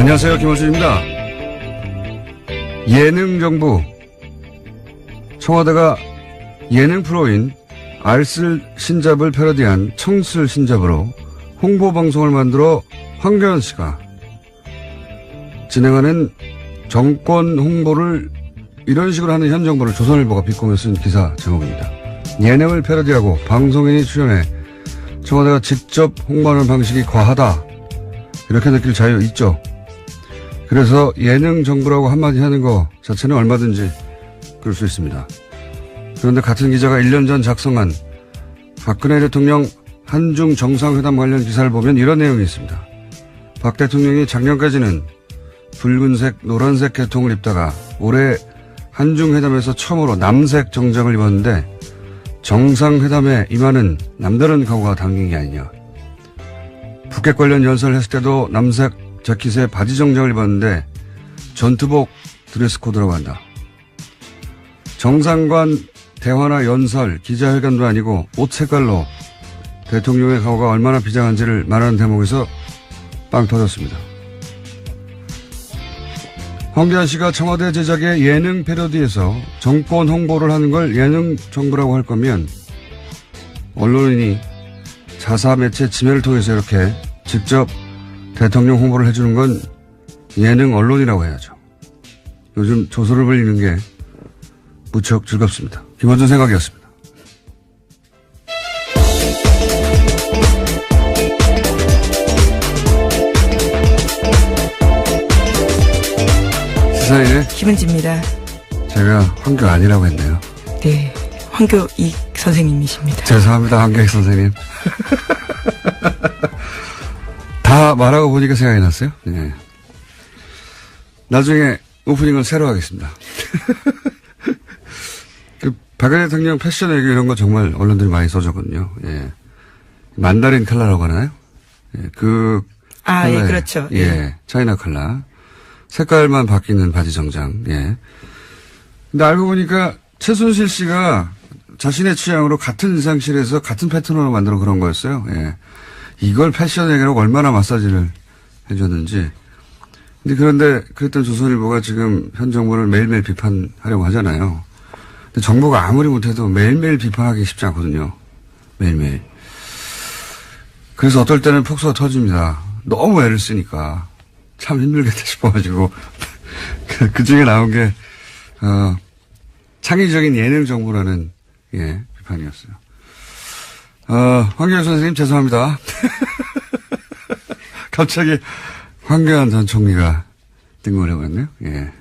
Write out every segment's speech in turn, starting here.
안녕하세요. 김원준입니다. 예능정부. 청와대가 예능 프로인 알쓸 신잡을 패러디한 청쓸 신잡으로 홍보방송을 만들어 황교안 씨가 진행하는 정권 홍보를 이런 식으로 하는 현 정부를 조선일보가 비꼬며 쓴 기사 제목입니다. 예능을 패러디하고 방송인이 출연해 청와대가 직접 홍보하는 방식이 과하다. 이렇게 느낄 자유 있죠. 그래서 예능 정부라고 한마디 하는 거 자체는 얼마든지 그럴 수 있습니다. 그런데 같은 기자가 1년 전 작성한 박근혜 대통령 한중 정상회담 관련 기사를 보면 이런 내용이 있습니다. 박 대통령이 작년까지는 붉은색, 노란색 계통을 입다가 올해 한중회담에서 처음으로 남색 정장을 입었는데 정상회담에 임하는 남다른 각오가 담긴 게 아니냐. 북핵 관련 연설을 했을 때도 남색 재킷에 바지 정장을 입었는데 전투복 드레스 코드라고 한다. 정상관 대화나 연설, 기자회견도 아니고 옷 색깔로 대통령의 각오가 얼마나 비장한지를 말하는 대목에서 빵 터졌습니다. 황교안 씨가 청와대 제작의 예능 패러디에서 정권 홍보를 하는 걸 예능 정부라고 할 거면 언론인이 자사 매체 지매를 통해서 이렇게 직접 대통령 홍보를 해주는 건 예능 언론이라고 해야죠. 요즘 조소를 벌리는 게 무척 즐겁습니다. 김원준 생각이었습니다. 시사인의 김은지입니다. 제가 황교안이라고 했네요. 네, 황교익 선생님이십니다. 죄송합니다, 황교익 선생님. 다 말하고 보니까 생각이 났어요. 네. 나중에 오프닝을 새로 하겠습니다. 박근혜 대통령 패션 얘기 이런 거 정말 언론들이 많이 써줬거든요. 예. 만다린 컬러라고 하나요? 예. 예, 그렇죠. 예. 차이나 컬러. 색깔만 바뀌는 바지 정장. 예. 근데 알고 보니까 최순실 씨가 자신의 취향으로 같은 의상실에서 같은 패턴으로 만들어 그런 거였어요. 예. 이걸 패션 얘기라고 얼마나 마사지를 해줬는지. 그런데 그랬던 조선일보가 지금 현 정부를 매일매일 비판하려고 하잖아요. 근데 정부가 아무리 못해도 매일매일 비판하기 쉽지 않거든요. 매일매일. 그래서 어떨 때는 폭소가 터집니다. 너무 애를 쓰니까. 참 힘들겠다 싶어가지고. 그 중에 나온 게, 창의적인 예능 정부라는, 예, 비판이었어요. 황교안 선생님 죄송합니다. 갑자기 황교안 전 총리가 뜬금을 해버렸네요. 예.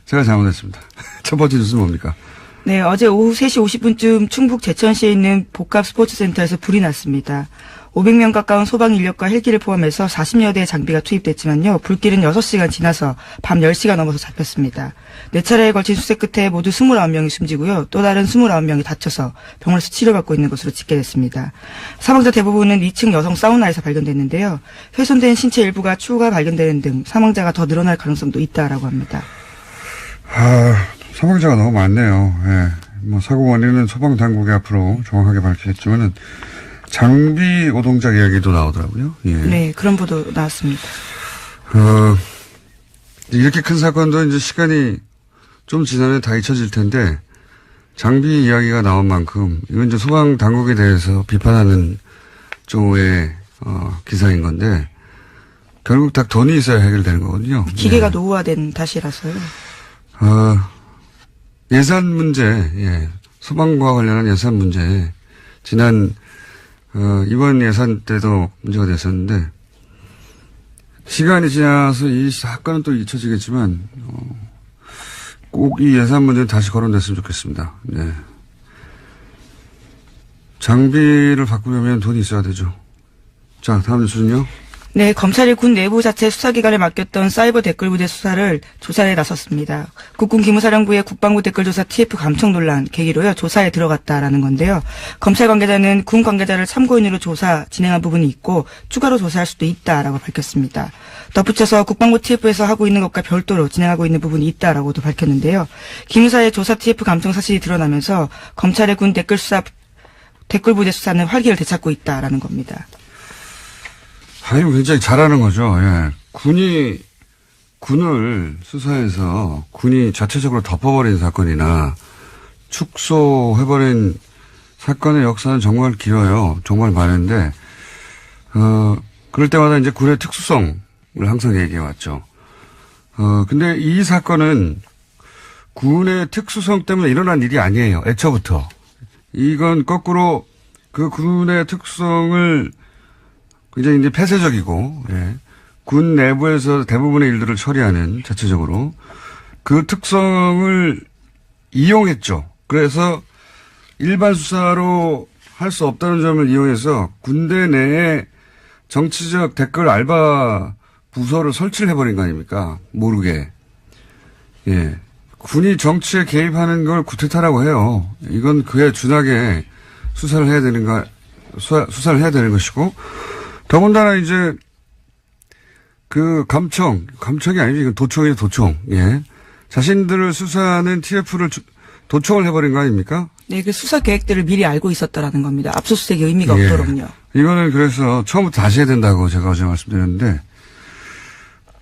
제가 잘못했습니다. 첫 번째 뉴스는 뭡니까? 네, 어제 오후 3시 50분쯤 충북 제천시에 있는 복합 스포츠센터에서 불이 났습니다. 500명 가까운 소방 인력과 헬기를 포함해서 40여 대의 장비가 투입됐지만요. 불길은 6시간 지나서 밤 10시가 넘어서 잡혔습니다. 4차례에 걸친 수색 끝에 모두 29명이 숨지고요. 또 다른 29명이 다쳐서 병원에서 치료받고 있는 것으로 집계됐습니다. 사망자 대부분은 2층 여성 사우나에서 발견됐는데요. 훼손된 신체 일부가 추후가 발견되는 등 사망자가 더 늘어날 가능성도 있다라고 합니다. 사망자가 너무 많네요. 예. 뭐 사고 원인은 소방당국이 앞으로 정확하게 밝히겠지만은 장비 노동자 이야기도 나오더라고요. 예. 네, 그런 보도 나왔습니다. 이렇게 큰 사건도 이제 시간이 좀 지나면 다 잊혀질 텐데 장비 이야기가 나온 만큼 이건 이제 소방 당국에 대해서 비판하는 쪽의 기사인 건데 결국 다 돈이 있어야 해결되는 거거든요. 기계가 예. 노후화된 탓이라서요. 예산 문제, 예. 소방과 관련한 예산 문제 지난 이번 예산 때도 문제가 됐었는데 시간이 지나서 이 사건은 또 잊혀지겠지만 꼭 이 예산 문제는 다시 거론됐으면 좋겠습니다. 네. 장비를 바꾸려면 돈이 있어야 되죠. 자, 다음 뉴스는요. 네, 검찰이 군 내부 자체 수사기관에 맡겼던 사이버 댓글부대 수사를 조사에 나섰습니다. 국군 기무사령부의 국방부 댓글조사 TF 감청 논란 계기로요. 조사에 들어갔다라는 건데요. 검찰 관계자는 군 관계자를 참고인으로 조사 진행한 부분이 있고 추가로 조사할 수도 있다라고 밝혔습니다. 덧붙여서 국방부 TF에서 하고 있는 것과 별도로 진행하고 있는 부분이 있다라고도 밝혔는데요. 기무사의 조사 TF 감청 사실이 드러나면서 검찰의 군 댓글부대 수사는 활기를 되찾고 있다라는 겁니다. 아니, 굉장히 잘하는 거죠. 예. 군이 군을 수사해서 군이 자체적으로 덮어버린 사건이나 축소해버린 사건의 역사는 정말 길어요. 정말 많은데, 그럴 때마다 이제 군의 특수성을 항상 얘기해왔죠. 근데 이 사건은 군의 특수성 때문에 일어난 일이 아니에요. 애초부터. 이건 거꾸로 그 군의 특성을 굉장히 이제 폐쇄적이고, 예. 군 내부에서 대부분의 일들을 처리하는 자체적으로 그 특성을 이용했죠. 그래서 일반 수사로 할 수 없다는 점을 이용해서 군대 내에 정치적 댓글 알바 부서를 설치를 해버린 거 아닙니까? 모르게. 예. 군이 정치에 개입하는 걸 구태타라고 해요. 이건 그에 준하게 수사를 해야 수사를 해야 되는 것이고, 더군다나 이제 그 감청이 아니죠. 이건 도청이에요, 도청. 예. 자신들을 수사하는 TF를 도청을 해버린 거 아닙니까? 네, 그 수사 계획들을 미리 알고 있었다라는 겁니다. 압수수색의 의미가 예. 없도록요. 이거는 그래서 처음부터 다시 해야 된다고 제가 어제 말씀드렸는데,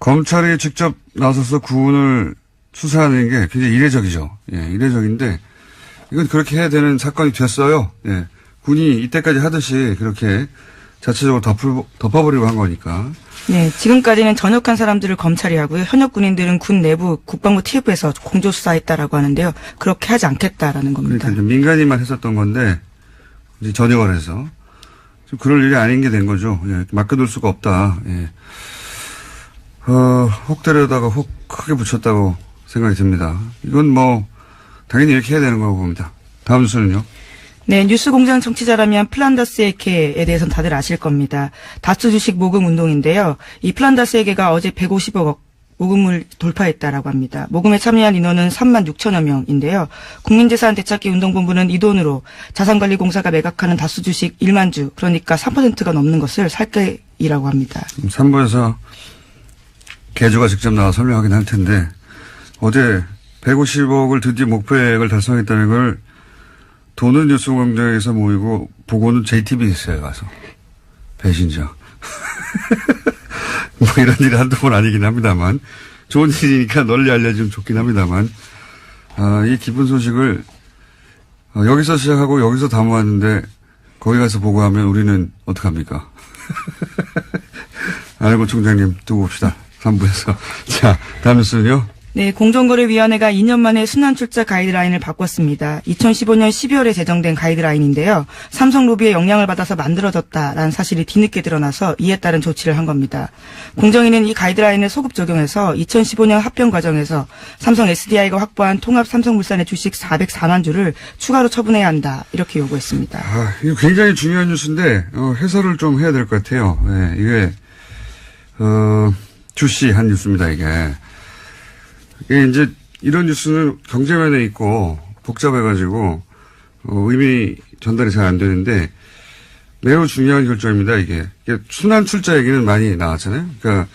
검찰이 직접 나서서 군을 수사하는 게 굉장히 이례적이죠. 예, 이례적인데, 이건 그렇게 해야 되는 사건이 됐어요. 예. 군이 이때까지 하듯이 그렇게 자체적으로 덮어버리고 한 거니까. 네, 지금까지는 전역한 사람들을 검찰이 하고요. 현역 군인들은 군 내부 국방부 TF에서 공조수사했다라고 하는데요. 그렇게 하지 않겠다라는 겁니다. 그러니까 민간인만 했었던 건데, 이제 전역을 해서. 좀 그럴 일이 아닌 게 된 거죠. 예, 맡겨둘 수가 없다. 예. 혹 때려다가 혹 크게 붙였다고 생각이 듭니다. 이건 뭐, 당연히 이렇게 해야 되는 거라고 봅니다. 다음 뉴스는요. 네, 뉴스 공장 청취자라면 플란다스 에케에 대해서는 다들 아실 겁니다. 다스 주식 모금 운동인데요. 이 플란다스 에케가 어제 150억 모금을 돌파했다라고 합니다. 모금에 참여한 인원은 3만 6천여 명인데요. 국민재산 되찾기 운동본부는 이 돈으로 자산관리공사가 매각하는 다스 주식 1만 주, 그러니까 3%가 넘는 것을 살 계획이라고 합니다. 3부에서 개주가 직접 나와 설명하긴 할 텐데, 어제 150억을 드디어 목표액을 달성했다는 걸 도는 뉴스 공장에서 모이고 보고는 JTBC에 가서 배신자. 뭐 이런 일이 한두 번 아니긴 합니다만, 좋은 일이니까 널리 알려주면 좋긴 합니다만, 이 기쁜 소식을 여기서 시작하고 여기서 다 모았는데 거기 가서 보고하면 우리는 어떡합니까? 안혜고 총장님 두고 봅시다. 3부에서. 자, 다음 뉴스는요. 네, 공정거래위원회가 2년 만에 순환출자 가이드라인을 바꿨습니다. 2015년 12월에 제정된 가이드라인인데요. 삼성 로비의 영향을 받아서 만들어졌다라는 사실이 뒤늦게 드러나서 이에 따른 조치를 한 겁니다. 공정위는 이 가이드라인을 소급 적용해서 2015년 합병 과정에서 삼성 SDI가 확보한 통합 삼성물산의 주식 404만 주를 추가로 처분해야 한다, 이렇게 요구했습니다. 이거 굉장히 중요한 뉴스인데 해설을 좀 해야 될 것 같아요. 네, 이게 주시한 뉴스입니다. 이게 이제 이런 뉴스는 경제면에 있고 복잡해가지고 의미 전달이 잘 안 되는데 매우 중요한 결정입니다. 이게 순환 출자 얘기는 많이 나왔잖아요. 그러니까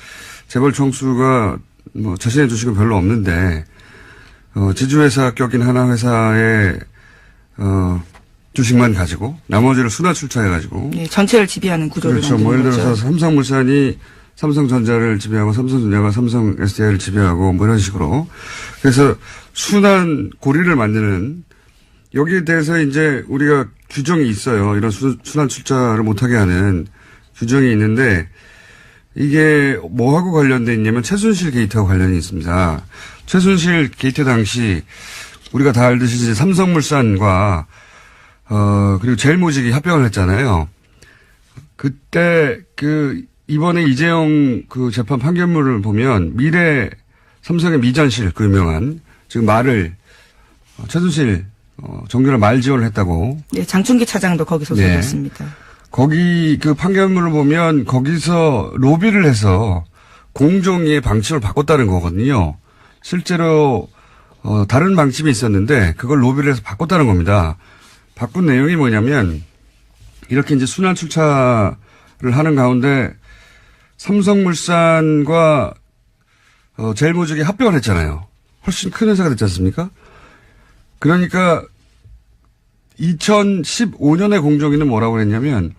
재벌 총수가 뭐 자신의 주식은 별로 없는데 지주회사 껴긴 하나 회사의 주식만 가지고 나머지를 순환 출자해가지고 네, 전체를 지배하는 구조를 그렇죠. 만드는 뭐 예를 들어서 거죠. 삼성물산이 삼성전자를 지배하고 삼성전자가 삼성 SDI를 지배하고 뭐 이런 식으로. 그래서 순환 고리를 만드는 여기에 대해서 이제 우리가 규정이 있어요. 이런 순환 출자를 못하게 하는 규정이 있는데 이게 뭐하고 관련돼 있냐면 최순실 게이트하고 관련이 있습니다. 최순실 게이트 당시 우리가 다 알듯이 이제 삼성물산과 그리고 제일모직이 합병을 했잖아요. 그때 이번에 이재용 재판 판결문을 보면 삼성의 미전실 유명한 지금 말을 최순실 정규라 말 지원을 했다고. 네, 장충기 차장도 거기서 네. 소개했습니다. 거기 판결문을 보면 거기서 로비를 해서 공정위의 방침을 바꿨다는 거거든요. 실제로 다른 방침이 있었는데 그걸 로비를 해서 바꿨다는 겁니다. 바꾼 내용이 뭐냐면 이렇게 이제 순환 출차를 하는 가운데 삼성물산과 제일모직이 합병을 했잖아요. 훨씬 큰 회사가 됐지 않습니까? 그러니까 2015년에 공정위는 뭐라고 했냐면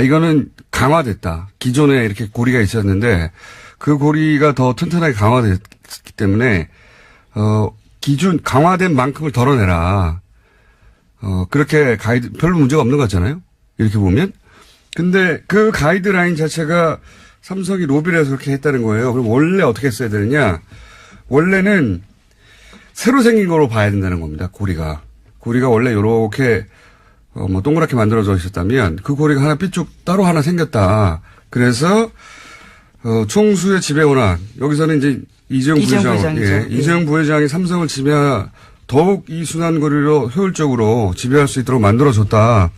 이거는 강화됐다. 기존에 이렇게 고리가 있었는데 그 고리가 더 튼튼하게 강화됐기 때문에, 기준, 강화된 만큼을 덜어내라. 그렇게 별로 문제가 없는 것 같잖아요? 이렇게 보면. 근데 그 가이드라인 자체가 삼성이 로비를 해서 그렇게 했다는 거예요. 그럼 원래 어떻게 했어야 되느냐? 원래는 새로 생긴 거로 봐야 된다는 겁니다. 고리가 원래 요렇게, 동그랗게 만들어져 있었다면 그 고리가 하나 삐쭉 따로 하나 생겼다. 그래서, 총수의 지배원한, 여기서는 이제 이재용 부회장, 예, 이재용 부회장이 삼성을 더욱 이 순환고리로 효율적으로 지배할 수 있도록 만들어줬다.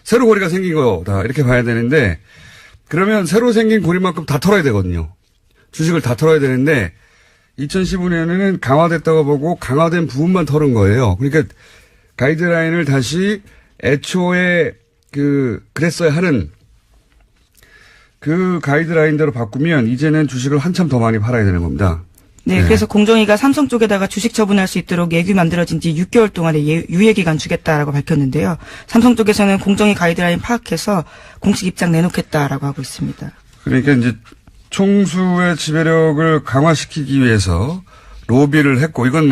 새로 고리가 생긴 거다. 이렇게 봐야 되는데, 그러면 새로 생긴 고리만큼 다 털어야 되거든요. 주식을 다 털어야 되는데, 2015년에는 강화됐다고 보고 강화된 부분만 털은 거예요. 그러니까 가이드라인을 다시 애초에 그랬어야 하는 그 가이드라인대로 바꾸면 이제는 주식을 한참 더 많이 팔아야 되는 겁니다. 네, 그래서 공정위가 삼성 쪽에다가 주식 처분할 수 있도록 예규 만들어진 지 6개월 동안의 유예기간 주겠다라고 밝혔는데요. 삼성 쪽에서는 공정위 가이드라인 파악해서 공식 입장 내놓겠다라고 하고 있습니다. 그러니까 이제 총수의 지배력을 강화시키기 위해서 로비를 했고, 이건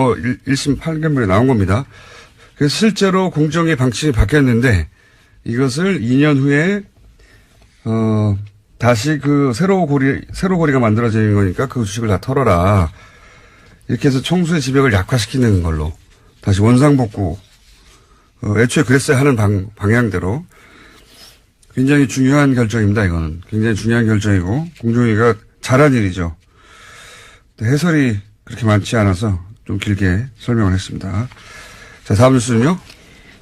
1심 판결문에 나온 겁니다. 그래서 실제로 공정위 방침이 바뀌었는데, 이것을 2년 후에, 다시 새로 고리가 만들어지는 거니까 그 주식을 다 털어라. 이렇게 해서 총수의 지배력을 약화시키는 걸로 다시 원상복구, 애초에 그랬어야 하는 방향대로 굉장히 중요한 결정입니다. 이거는 굉장히 중요한 결정이고 공정위가 잘한 일이죠. 해설이 그렇게 많지 않아서 좀 길게 설명을 했습니다. 자, 다음 뉴스는요.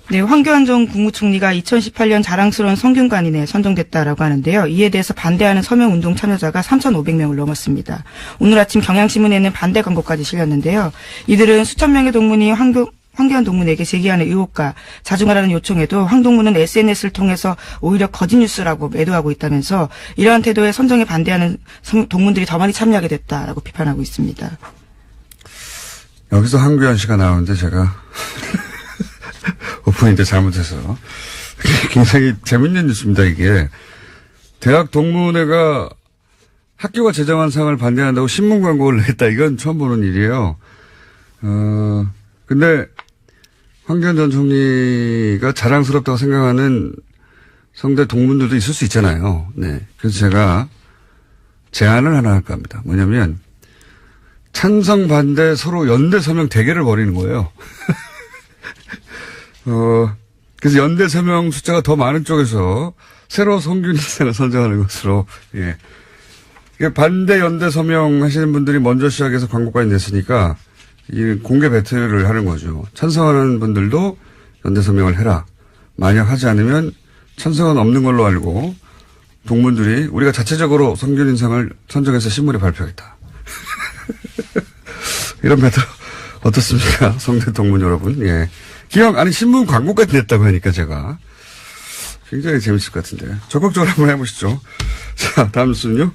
네, 황교안 전 국무총리가 2018년 자랑스러운 성균관인에 선정됐다라고 하는데요. 이에 대해서 반대하는 서명운동 참여자가 3,500명을 넘었습니다. 오늘 아침 경향신문에는 반대 광고까지 실렸는데요. 이들은 수천 명의 동문이 황교안 동문에게 제기하는 의혹과 자중하라는 요청에도 황 동문은 SNS를 통해서 오히려 거짓 뉴스라고 매도하고 있다면서 이러한 태도에 선정에 반대하는 동문들이 더 많이 참여하게 됐다라고 비판하고 있습니다. 여기서 황교안 씨가 나오는데 제가 오프닝 때 잘못해서 굉장히 재밌는 뉴스입니다. 이게 대학 동문회가 학교가 제정한 상을 반대한다고 신문 광고를 냈다. 이건 처음 보는 일이에요. 근데 황교안 전 총리가 자랑스럽다고 생각하는 성대 동문들도 있을 수 있잖아요. 네. 그래서 제가 제안을 하나 할까 합니다. 뭐냐면 찬성 반대 서로 연대 서명 대결을 벌이는 거예요. 그래서 연대 서명 숫자가 더 많은 쪽에서 새로 성균인상을 선정하는 것으로, 예. 반대 연대 서명 하시는 분들이 먼저 시작해서 광고까지 냈으니까 이 공개 배틀을 하는 거죠. 찬성하는 분들도 연대 서명을 해라. 만약 하지 않으면 찬성은 없는 걸로 알고 동문들이 우리가 자체적으로 성균인상을 선정해서 신문에 발표하겠다. 이런 배틀 어떻습니까? 성대 동문 여러분. 예. 신문 광고까지 냈다고 하니까 제가 굉장히 재밌을 것 같은데. 적극적으로 한번 해보시죠. 자, 다음 뉴스는요.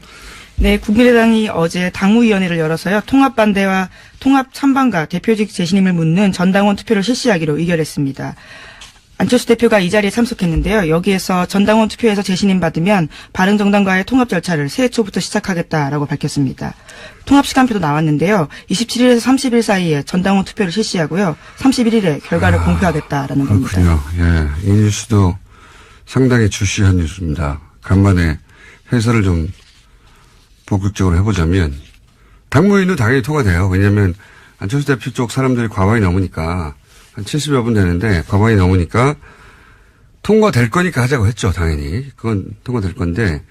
네, 국민의당이 어제 당무위원회를 열어서요. 통합반대와 통합 찬반과 대표직 재신임을 묻는 전당원 투표를 실시하기로 의결했습니다. 안철수 대표가 이 자리에 참석했는데요. 여기에서 전당원 투표에서 재신임 받으면 바른정당과의 통합 절차를 새해 초부터 시작하겠다라고 밝혔습니다. 통합 시간표도 나왔는데요. 27일에서 30일 사이에 전당원 투표를 실시하고요. 31일에 결과를 공표하겠다라는 겁니다. 그렇군요. 예, 이 뉴스도 상당히 주시한 뉴스입니다. 간만에 해설을 좀 본격적으로 해보자면 당무위는 당연히 통과돼요. 왜냐하면 안철수 대표 쪽 사람들이 과반이 넘으니까 한 70여 분 되는데 과반이 넘으니까 통과될 거니까 하자고 했죠. 당연히. 그건 통과될 건데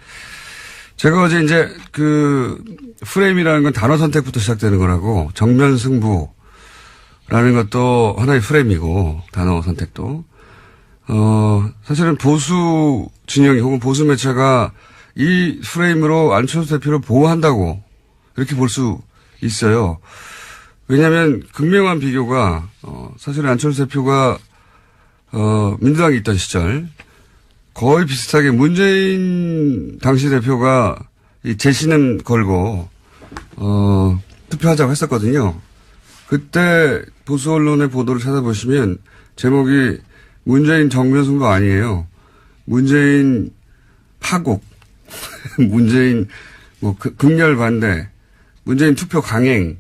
제가 어제 이제 프레임이라는 건 단어 선택부터 시작되는 거라고 정면 승부라는 것도 하나의 프레임이고 단어 선택도 사실은 보수 진영이 혹은 보수 매체가 이 프레임으로 안철수 대표를 보호한다고 이렇게 볼 수 있어요. 왜냐하면 극명한 비교가 사실은 안철수 대표가 민주당에 있던 시절 거의 비슷하게 문재인 당시 대표가 이 재신임 걸고 투표하자고 했었거든요. 그때 보수 언론의 보도를 찾아보시면 제목이 문재인 정면 승부 아니에요. 문재인 파국, 문재인 뭐 극렬 반대, 문재인 투표 강행,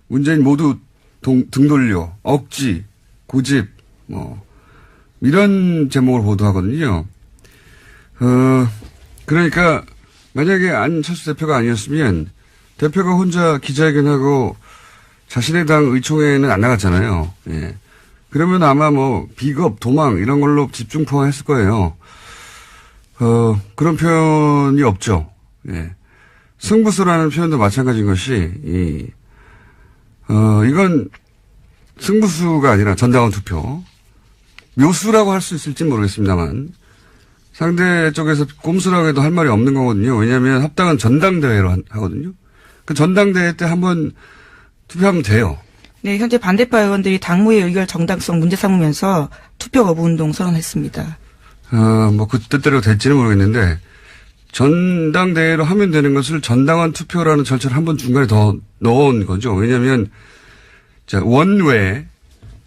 문재인 모두 등 돌려, 억지, 고집, 뭐 이런 제목을 보도하거든요. 그러니까 만약에 안철수 대표가 아니었으면 대표가 혼자 기자회견하고 자신의 당 의총회는 안 나갔잖아요. 예. 그러면 아마 뭐 비겁, 도망 이런 걸로 집중 포함했을 거예요. 그런 표현이 없죠. 예. 승부수라는 표현도 마찬가지인 것이 이건 승부수가 아니라 전당원 투표. 묘수라고 할 수 있을지 모르겠습니다만 상대 쪽에서 꼼수라고 해도 할 말이 없는 거거든요. 왜냐하면 합당은 전당대회로 하거든요. 그 전당대회 때 한번 투표하면 돼요. 네, 현재 반대파 의원들이 당무의 의결 정당성 문제 삼으면서 투표 거부 운동 선언했습니다. 뭐 그 뜻대로 될지는 모르겠는데 전당대회로 하면 되는 것을 전당원 투표라는 절차를 한번 중간에 더 넣은 거죠. 왜냐하면 자, 원외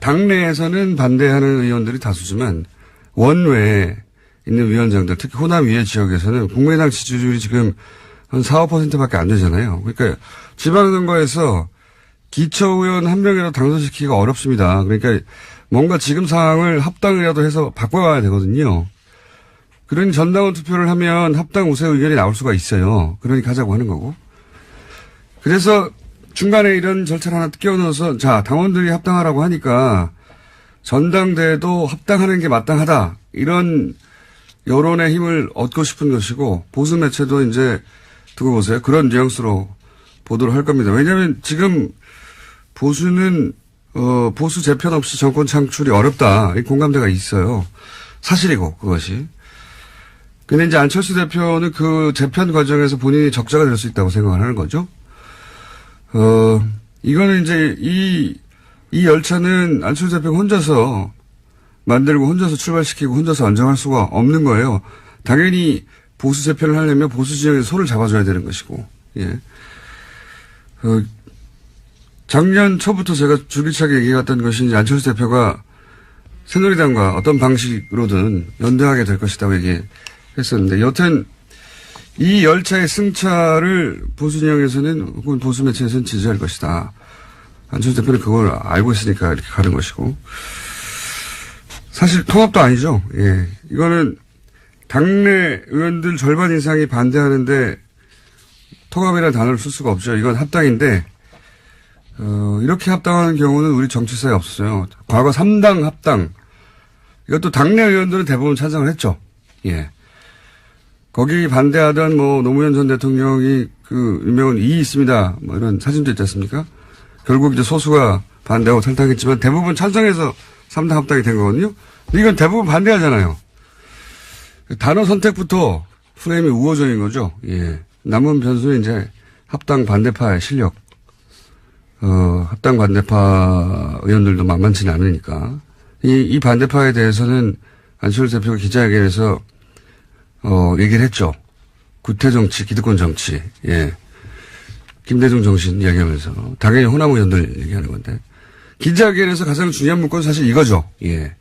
당내에서는 반대하는 의원들이 다수지만 원외에 있는 위원장들, 특히 호남 위에 지역에서는 국민의당 지지율이 지금 한 4, 5%밖에 안 되잖아요. 그러니까 지방선거에서 기초의원 한 명이라도 당선시키기가 어렵습니다. 그러니까 뭔가 지금 상황을 합당이라도 해서 바꿔가야 되거든요. 그러니 전당원 투표를 하면 합당 우세 의견이 나올 수가 있어요. 그러니까 하자고 하는 거고. 그래서 중간에 이런 절차를 하나 끼워 넣어서 자, 당원들이 합당하라고 하니까 전당대회도 합당하는 게 마땅하다. 이런 여론의 힘을 얻고 싶은 것이고 보수 매체도 이제 두고 보세요. 그런 뉘앙스로 보도를 할 겁니다. 왜냐하면 지금 보수는 보수 재편 없이 정권 창출이 어렵다. 이 공감대가 있어요. 사실이고 그것이. 근데 이제 안철수 대표는 그 재편 과정에서 본인이 적자가 될 수 있다고 생각을 하는 거죠. 이거는 이제 이 열차는 안철수 대표가 혼자서 만들고 혼자서 출발시키고 혼자서 안정할 수가 없는 거예요. 당연히 보수 재편을 하려면 보수 지역에서 손을 잡아줘야 되는 것이고, 예. 작년 초부터 제가 줄기차게 얘기해왔던 것이 이제 안철수 대표가 새누리당과 어떤 방식으로든 연대하게 될 것이라고 얘기했었는데, 여튼 이 열차의 승차를 보수 진영에서는 혹은 보수 매체에서는 지지할 것이다. 안철수 대표는 그걸 알고 있으니까 이렇게 가는 것이고. 사실 통합도 아니죠. 예. 이거는 당내 의원들 절반 이상이 반대하는데 통합이라는 단어를 쓸 수가 없죠. 이건 합당인데, 이렇게 합당하는 경우는 우리 정치사에 없었어요. 과거 3당 합당. 이것도 당내 의원들은 대부분 찬성을 했죠. 예. 거기 반대하던 뭐 노무현 전 대통령이 그 유명한 이 있습니다. 뭐 이런 사진도 있지 않습니까? 결국 이제 소수가 반대하고 탈당했지만 대부분 찬성해서 3당 합당이 된 거거든요. 근데 이건 대부분 반대하잖아요. 단어 선택부터 프레임이 우호적인 거죠. 예. 남은 변수는 이제 합당 반대파의 실력. 합당 반대파 의원들도 만만치는 않으니까. 이 반대파에 대해서는 안철수 대표가 기자회견에서 얘기를 했죠. 구태 정치, 기득권 정치. 예. 김대중 정신 이야기하면서. 당연히 호남 의원들 얘기하는 건데. 기자회견에서 가장 중요한 문구는 사실 이거죠. 예.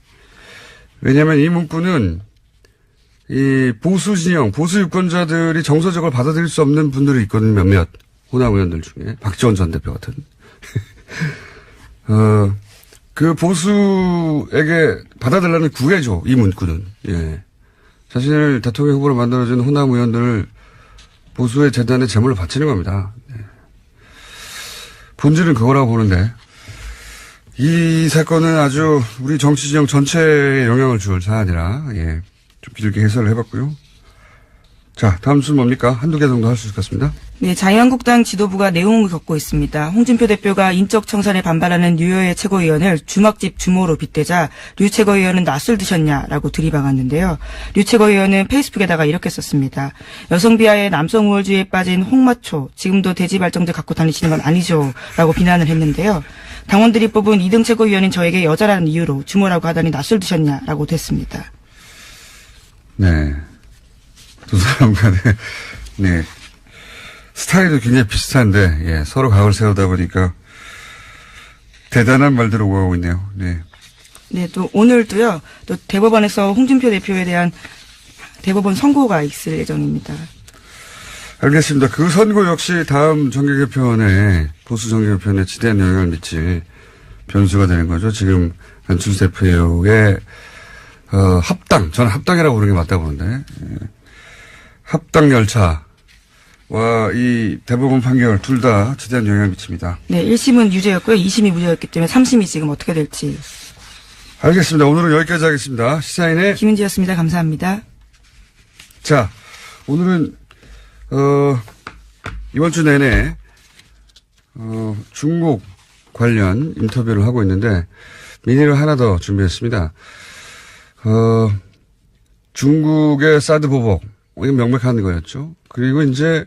왜냐하면 이 문구는 이 보수 진영, 보수 유권자들이 정서적으로 받아들일 수 없는 분들이 있거든요. 몇몇 호남 의원들 중에 박지원 전 대표 같은. 그 보수에게 받아들라는 구애죠. 이 문구는. 예. 자신을 대통령 후보로 만들어준 호남 의원들을 보수의 재단에 제물로 바치는 겁니다. 예. 본질은 그거라고 보는데. 이 사건은 아주 우리 정치 진영 전체에 영향을 줄 사안이라, 예. 좀 길게 해설을 해봤고요. 자, 다음 순 뭡니까? 한두 개 정도 할 수 있을 것 같습니다. 네, 자유한국당 지도부가 내용을 겪고 있습니다. 홍준표 대표가 인적 청산에 반발하는 류여의 최고위원을 주막집 주모로 빗대자 류 최고위원은 낯을 드셨냐라고 들이박았는데요. 류 최고위원은 페이스북에다가 이렇게 썼습니다. 여성 비하에 남성 우월주의에 빠진 홍마초, 지금도 대지 발정제 갖고 다니시는 건 아니죠? 라고 비난을 했는데요. 당원들이 뽑은 2등 최고위원인 저에게 여자라는 이유로 주모라고 하다니 낯을 드셨냐라고 됐습니다. 네. 두 사람 간에, 네. 스타일도 굉장히 비슷한데, 예, 서로 각을 세우다 보니까 대단한 말들을 오가고 있네요. 네. 네, 또 오늘도요, 또 대법원에서 홍준표 대표에 대한 대법원 선고가 있을 예정입니다. 알겠습니다. 그 선거 역시 다음 정계 개편에, 보수 정계 개편에 지대한 영향을 미칠 변수가 되는 거죠. 지금 안철수 대표의, 합당, 저는 합당이라고 부르는 게 맞다고 보는데, 합당 열차와 이 대법원 판결 둘 다 지대한 영향을 미칩니다. 네, 1심은 유죄였고요. 2심이 무죄였기 때문에 3심이 지금 어떻게 될지. 알겠습니다. 오늘은 여기까지 하겠습니다. 시사인의 김은지였습니다. 감사합니다. 자, 오늘은, 이번 주 내내, 중국 관련 인터뷰를 하고 있는데, 미니를 하나 더 준비했습니다. 중국의 사드 보복, 이건 명백한 거였죠. 그리고 이제,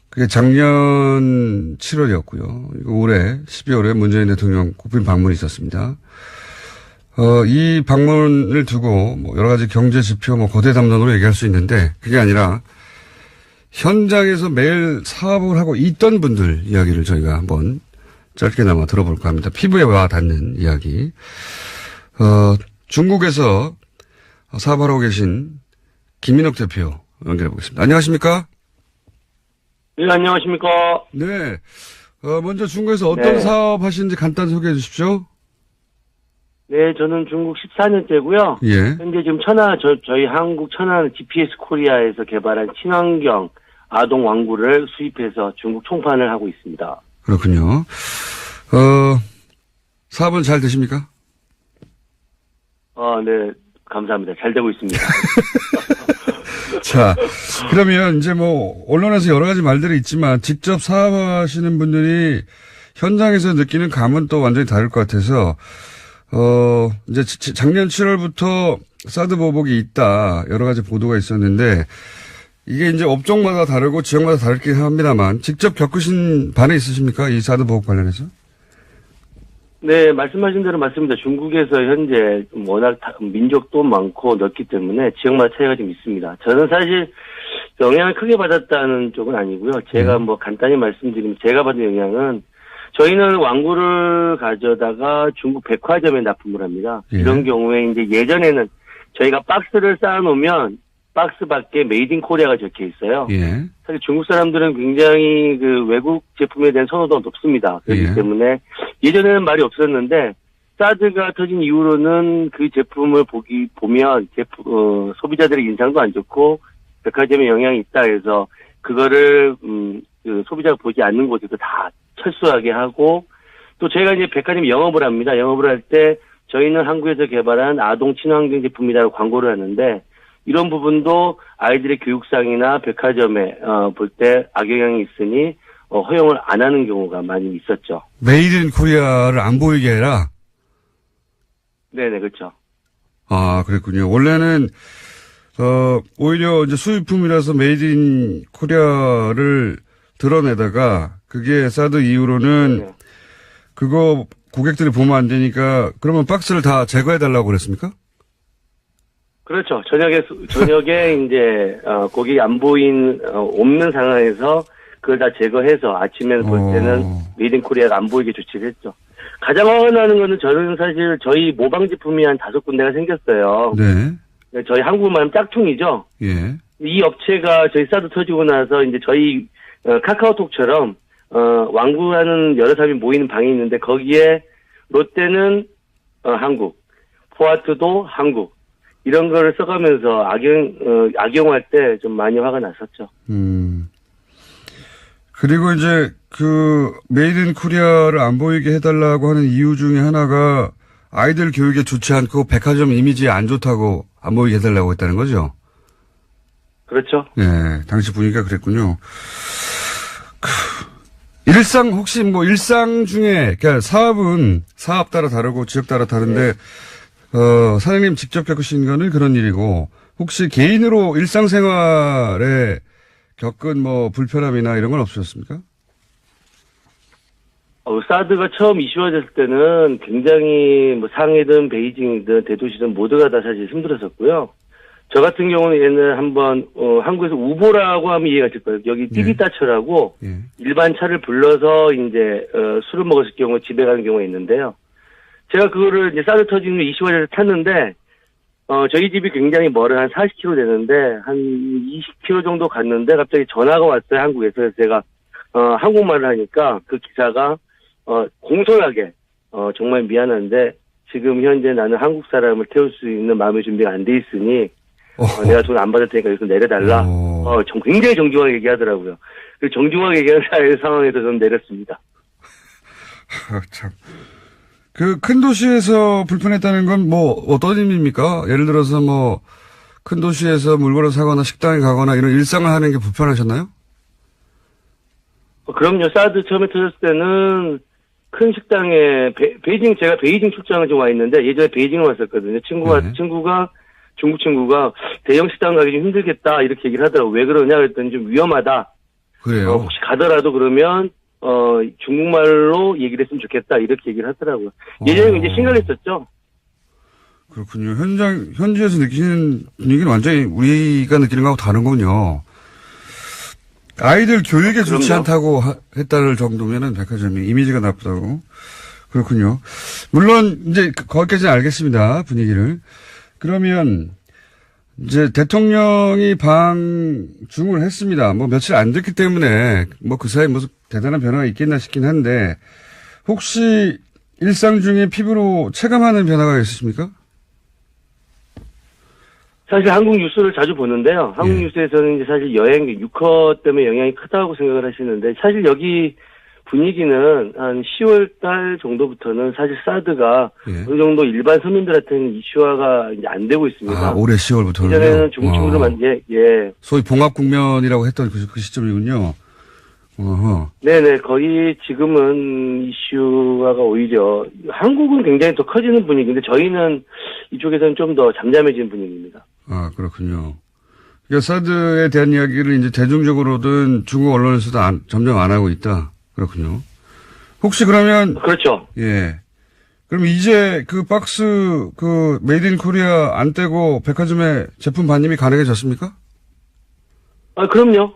그게 작년 7월이었고요. 이거 올해, 12월에 문재인 대통령 국빈 방문이 있었습니다. 이 방문을 두고 뭐 여러 가지 경제 지표 뭐 거대 담론으로 얘기할 수 있는데 그게 아니라 현장에서 매일 사업을 하고 있던 분들 이야기를 저희가 한번 짧게나마 들어볼까 합니다. 피부에 와 닿는 이야기. 중국에서 사업하고 계신 김민옥 대표 연결해 보겠습니다. 안녕하십니까? 네, 안녕하십니까? 네. 먼저 중국에서 어떤 사업 하시는지 간단히 소개해 주십시오. 네, 저는 중국 14년째고요. 예. 현재 지금 저희 한국 천안 GPS 코리아에서 개발한 친환경 아동 왕구를 수입해서 중국 총판을 하고 있습니다. 그렇군요. 사업은 잘 되십니까? 네, 감사합니다. 잘 되고 있습니다. 자, 그러면 이제 뭐, 언론에서 여러 가지 말들이 있지만, 직접 사업하시는 분들이 현장에서 느끼는 감은 또 완전히 다를 것 같아서, 이제 작년 7월부터 사드 보복이 있다, 여러 가지 보도가 있었는데, 이게 이제 업종마다 다르고 지역마다 다르긴 합니다만, 직접 겪으신 바는 있으십니까? 이 사드 보복 관련해서? 네, 말씀하신 대로 맞습니다. 중국에서 현재 워낙 민족도 많고 넓기 때문에 지역마다 차이가 좀 있습니다. 저는 사실 영향을 크게 받았다는 쪽은 아니고요. 제가 뭐 간단히 말씀드리면 제가 받은 영향은 저희는 왕구를 가져다가 중국 백화점에 납품을 합니다. 예. 이런 경우에 이제 예전에는 저희가 박스를 쌓아놓으면 박스 밖에 메이드 인 코리아가 적혀 있어요. 예. 사실 중국 사람들은 굉장히 그 외국 제품에 대한 선호도가 높습니다. 그렇기 예. 때문에 예전에는 말이 없었는데 사드가 터진 이후로는 그 제품을 보면 소비자들의 인상도 안 좋고 백화점에 영향이 있다 해서 그거를 그 소비자가 보지 않는 곳에서 다 철수하게 하고 또 저희가 이제 백화점 영업을 합니다. 영업을 할 때 저희는 한국에서 개발한 아동 친환경 제품이라고 광고를 하는데 이런 부분도 아이들의 교육상이나 백화점에 볼 때 악영향이 있으니 허용을 안 하는 경우가 많이 있었죠. 메이드 인 코리아를 안 보이게 해라? 네네, 그렇죠. 아, 그랬군요. 원래는, 오히려 이제 수입품이라서 메이드 인 코리아를 드러내다가 그게 사드 이후로는 네. 그거 고객들이 보면 안 되니까 그러면 박스를 다 제거해달라고 그랬습니까? 그렇죠. 저녁에 이제 고객이 안 없는 상황에서 그걸 다 제거해서 아침에 볼 때는 메이드 인 코리아가 안 보이게 조치를 했죠. 가장 화가 나는 거는 저는 사실 저희 모방 제품이 한 5군데가 생겼어요. 네. 저희 한국말은 짝퉁이죠. 예. 이 업체가 저희 사드 터지고 나서 이제 저희 카카오톡처럼 왕구하는 여러 사람이 모이는 방이 있는데 거기에 롯데는 한국, 포아트도 한국 이런 거를 써가면서 악용할 때 좀 많이 화가 났었죠. 그리고 이제 그 메이드 인 코리아를 안 보이게 해달라고 하는 이유 중에 하나가 아이들 교육에 좋지 않고 백화점 이미지에 안 좋다고 안 보이게 해달라고 했다는 거죠? 그렇죠. 네, 당시 분위기가 그랬군요. 혹시 뭐 일상 중에, 그러니까 사업은 사업 따라 다르고 지역 따라 다른데, 사장님 직접 겪으신 거는 그런 일이고, 혹시 개인으로 일상생활에 겪은 뭐 불편함이나 이런 건 없으셨습니까? 사드가 처음 이슈화됐을 때는 굉장히 뭐 상해든 베이징이든 대도시든 모두가 다 사실 힘들었었고요. 저 같은 경우는 얘는 한번 한국에서 우보라고 하면 이해가 될 거예요. 여기 띠비따처라고 예. 일반 차를 불러서 이제 술을 먹었을 경우 집에 가는 경우가 있는데요. 제가 그거를 이제 사드 터진 후 이슈화돼서 탔는데 저희 집이 굉장히 멀어요. 한 40km 되는데, 한 20km 정도 갔는데, 갑자기 전화가 왔어요, 한국에서. 그래서 제가, 한국말을 하니까 그 기사가, 공손하게, 정말 미안한데, 지금 현재 나는 한국 사람을 태울 수 있는 마음의 준비가 안 돼 있으니, 내가 돈 안 받을 테니까 여기서 내려달라. 굉장히 정중하게 얘기하더라고요. 그 정중하게 얘기하는 상황에서 저는 내렸습니다. 참. 그 큰 도시에서 불편했다는 건 뭐 어떤 의미입니까? 예를 들어서 뭐 큰 도시에서 물건을 사거나 식당에 가거나 이런 일상을 하는 게 불편하셨나요? 그럼요. 사드 처음에 터졌을 때는 큰 식당에 베이징 제가 베이징 출장을 좀 와 있는데 예전에 베이징을 왔었거든요. 친구가 중국 친구가 대형 식당 가기 좀 힘들겠다 이렇게 얘기를 하더라고. 왜 그러냐 그랬더니 좀 위험하다. 그래요. 혹시 가더라도 그러면 중국말로 얘기를 했으면 좋겠다 이렇게 얘기를 하더라고요. 예전에 이제 심각했었죠. 그렇군요. 현지에서 느끼는 분위기는 완전히 우리가 느끼는 거하고 다른군요. 아이들 교육에 좋지 그럼요. 않다고 했다는 정도면은 백화점이 이미지가 나쁘다고. 그렇군요. 물론 이제 거기까지는 알겠습니다. 분위기를. 그러면 이제 대통령이 방중을 했습니다. 뭐 며칠 안 됐기 때문에 뭐 그 사이에 무슨 대단한 변화가 있겠나 싶긴 한데 혹시 일상 중에 피부로 체감하는 변화가 있으십니까? 사실 한국 뉴스를 자주 보는데요. 한국 뉴스에서는 이제 사실 여행 유커 때문에 영향이 크다고 생각을 하시는데 사실 여기 분위기는 한 10월 달 정도부터는 사실 사드가 어느 정도 일반 서민들한테는 이슈화가 이제 안 되고 있습니다. 올해 10월부터는요? 이전에는 중국 친구로 소위 봉합 국면이라고 했던 그 시점이군요. 네네, 거의 지금은 이슈화가 오히려 한국은 굉장히 더 커지는 분위기인데 저희는 이쪽에서는 좀 더 잠잠해지는 분위기입니다. 그렇군요. 그러니까 사드에 대한 이야기를 이제 대중적으로든 중국 언론에서도 점점 안 하고 있다. 그렇군요. 혹시 그러면. 그렇죠. 예. 그럼 이제 그 박스, 메이드 인 코리아 안 떼고 백화점에 제품 반입이 가능해졌습니까? 그럼요.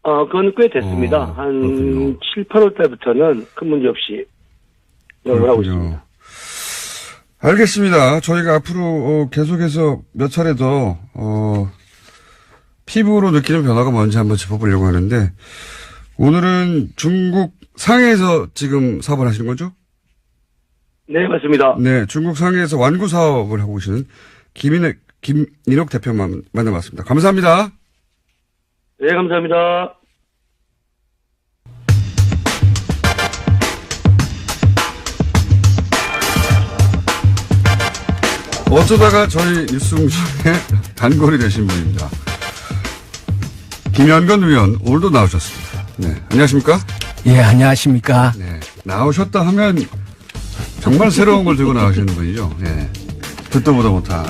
그건 꽤 됐습니다. 한 그렇군요. 7, 8월 달부터는 큰 문제 없이 영업을 하고 있습니다. 알겠습니다. 저희가 앞으로 계속해서 몇 차례 더 피부로 느끼는 변화가 뭔지 한번 짚어보려고 하는데 오늘은 중국 상해에서 지금 사업을 하시는 거죠? 네, 맞습니다. 네, 중국 상해에서 완구 사업을 하고 계시는 김인옥 대표 만나봤습니다. 감사합니다. 네, 감사합니다. 어쩌다가 저희 뉴스공장에 단골이 되신 분입니다. 김연건 의원 오늘도 나오셨습니다. 네, 안녕하십니까? 예, 안녕하십니까? 네, 나오셨다 하면 정말 새로운 걸 들고 나오시는 분이죠. 네, 듣도 보도 못한.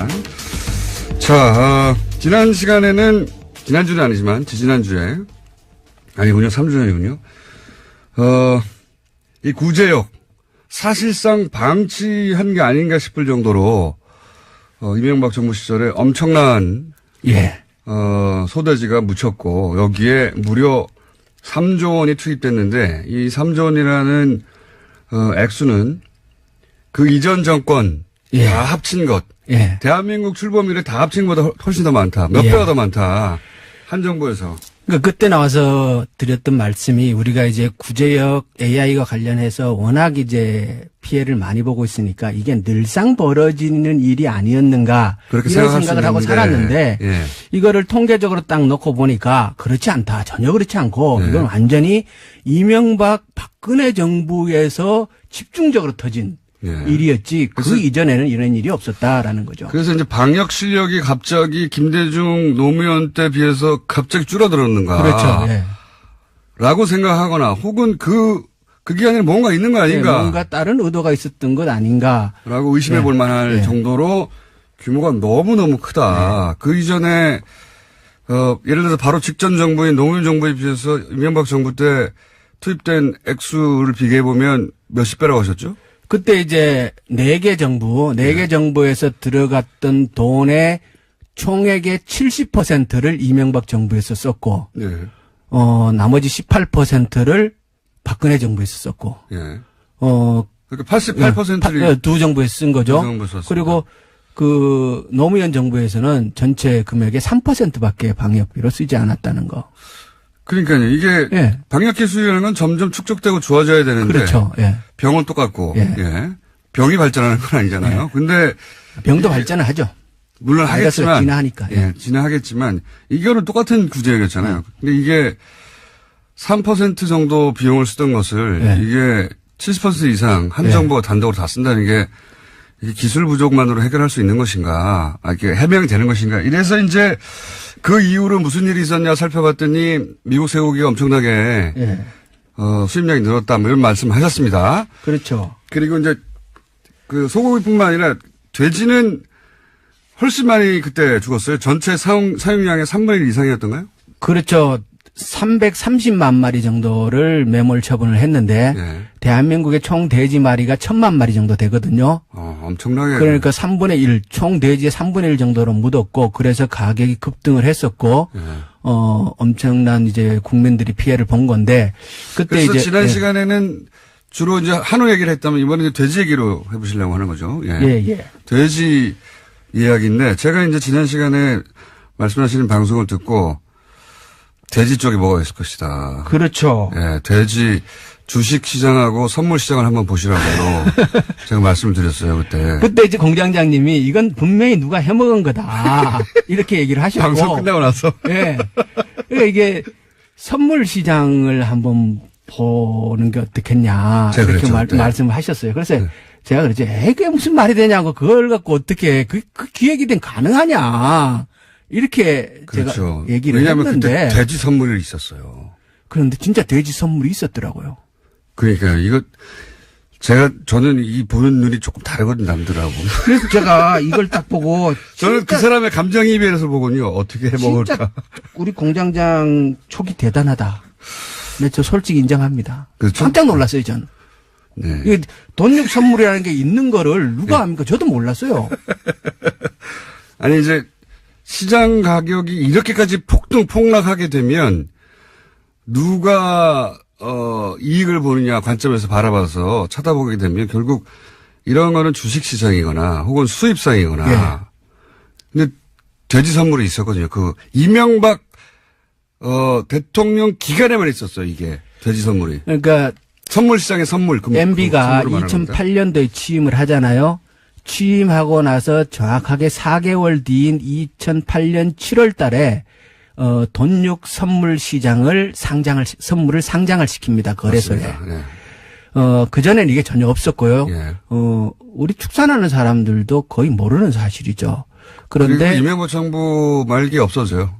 자, 지난 시간에는 지난주는 아니지만 지지난주에 아니군요. 3주 전이군요. 이 구제역 사실상 방치한 게 아닌가 싶을 정도로 이명박 정부 시절에 엄청난 소대지가 묻혔고 여기에 무려 3조 원이 투입됐는데 이 3조 원이라는 액수는 그 이전 정권 다 합친 것. 대한민국 출범 이래 다 합친 것보다 훨씬 더 많다. 몇 배가 더 많다. 한 정부에서. 그러니까 그때 나와서 드렸던 말씀이 우리가 이제 구제역 AI와 관련해서 워낙 이제 피해를 많이 보고 있으니까 이게 늘상 벌어지는 일이 아니었는가 그렇게 이런 생각을 하고 살았는데 이거를 통계적으로 딱 놓고 보니까 그렇지 않다. 전혀 그렇지 않고 이건 완전히 이명박 박근혜 정부에서 집중적으로 터진 일이었지 그 이전에는 이런 일이 없었다라는 거죠. 그래서 이제 방역 실력이 갑자기 김대중 노무현 때 비해서 갑자기 줄어들었는가. 그렇죠. 라고 생각하거나 혹은 그 기간에는 뭔가 있는 거 아닌가. 뭔가 다른 의도가 있었던 것 아닌가. 라고 의심해 볼 만할 정도로 규모가 너무너무 크다. 그 이전에 예를 들어서 바로 직전 정부인 노무현 정부에 비해서 이명박 정부 때 투입된 액수를 비교해 보면 몇십 배라고 하셨죠? 그때 이제 4개 정부에서 들어갔던 돈의 총액의 70%를 이명박 정부에서 썼고, 나머지 18%를 박근혜 정부에서 썼고, 그러니까 88%를 두 정부에서 쓴 거죠. 그리고 그 노무현 정부에서는 전체 금액의 3%밖에 방역비로 쓰지 않았다는 거. 그러니까요. 이게 예. 방역 기술이라는 건 점점 축적되고 좋아져야 되는데 그렇죠. 예. 병은 똑같고 예. 예. 병이 발전하는 건 아니잖아요. 예. 근데 병도 발전을 하죠. 물론 하겠지만 진화하니까. 예, 진화하겠지만 이거는 똑같은 구제였잖아요. 근데 이게 3% 정도 비용을 쓰던 것을 예. 이게 70% 이상 한 예. 정부가 단독으로 다 쓴다는 게 이게 기술 부족만으로 해결할 수 있는 것인가, 이게 해명이 되는 것인가. 이래서 이제 그 이후로 무슨 일이 있었냐 살펴봤더니 미국 쇠고기가 엄청나게 예. 수입량이 늘었다, 뭐 이런 말씀 하셨습니다. 그렇죠. 그리고 이제 그 소고기뿐만 아니라 돼지는 훨씬 많이 그때 죽었어요. 전체 사용량의 3분의 1 이상이었던가요? 그렇죠. 330만 마리 정도를 매몰 처분을 했는데 예. 대한민국의 총 돼지 마리가 1000만 마리 정도 되거든요. 엄청나게. 그러니까 3분의 1, 총 돼지의 3분의 1 정도로 묻었고 그래서 가격이 급등을 했었고 예. 엄청난 이제 국민들이 피해를 본 건데 그때 그래서 이제 지난 예. 시간에는 주로 이제 한우 얘기를 했다면 이번에 이제 돼지 얘기로 해보시려고 하는 거죠. 예. 예. 돼지 이야기인데 제가 이제 지난 시간에 말씀하시는 방송을 듣고 돼지 쪽에 뭐가 있을 것이다. 그렇죠. 예, 돼지 주식 시장하고 선물 시장을 한번 보시라고 제가 말씀을 드렸어요, 그때. 그때 이제 공장장님이 이건 분명히 누가 해먹은 거다. 이렇게 얘기를 하셨고. 방송 끝나고 나서. 예. 그러니까 이게 선물 시장을 한번 보는 게 어떻겠냐. 제가 이렇게 그랬죠, 네. 말씀을 하셨어요. 그래서 네. 제가 그랬죠. 그게 무슨 말이 되냐고. 그걸 갖고 어떻게, 그 기획이 된 가능하냐. 이렇게 그렇죠. 제가 얘기를 왜냐하면 했는데. 그때 돼지 선물이 있었어요. 그런데 진짜 돼지 선물이 있었더라고요. 그러니까요. 저는 이 보는 눈이 조금 다르거든요, 남들하고. 그래서 제가 이걸 딱 보고. 저는 그 사람의 감정이입에서 보군요. 어떻게 해 먹을까. 진짜 우리 공장장 촉이 대단하다. 네, 저 솔직히 인정합니다. 그렇죠? 깜짝 놀랐어요, 전. 네. 이게 돈육 선물이라는 게 있는 거를 누가 압니까? 저도 몰랐어요. 아니, 이제 시장 가격이 이렇게까지 폭락하게 되면 누가 이익을 보느냐 관점에서 바라봐서 쳐다보게 되면 결국 이런 거는 주식 시장이거나 혹은 수입상이거나. 예. 근데 돼지 선물이 있었거든요. 그 이명박 대통령 기간에만 있었어요. 이게 돼지 선물이. 그러니까 선물 시장의 선물. MB가 2008년도에 취임을 하잖아요. 취임하고 나서 정확하게 4개월 뒤인 2008년 7월 달에 돈육 선물 시장을 선물을 상장을 시킵니다. 거래소에. 네. 그전에는 이게 전혀 없었고요. 예. 우리 축산하는 사람들도 거의 모르는 사실이죠. 그런데 그런데 이명박 정부 말기에 없어져요.